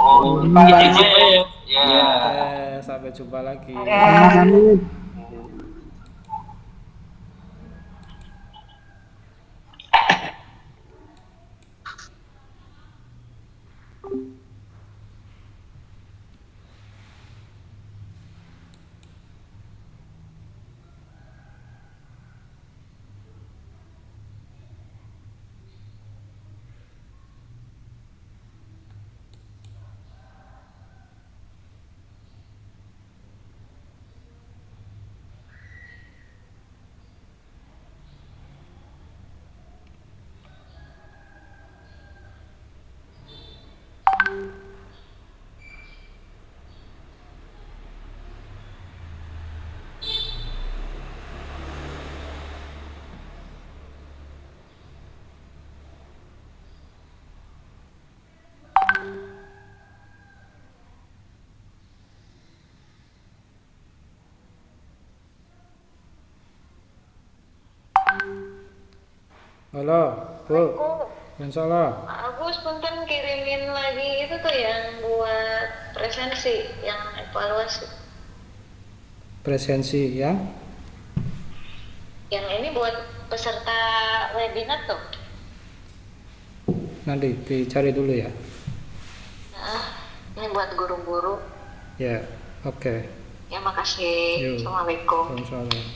Oh, ya. Oke, sampai jumpa lagi. Halo, Bu. Waalaikumsalam. Agus, punten kirimin lagi itu tuh yang buat presensi, yang evaluasi. Presensi ya? Yang ini buat peserta webinar tuh. Nanti dicari dulu ya. Nah, ini buat guru-guru. Ya, oke. Ya, makasih. Yuk. Assalamualaikum. Waalaikumsalam.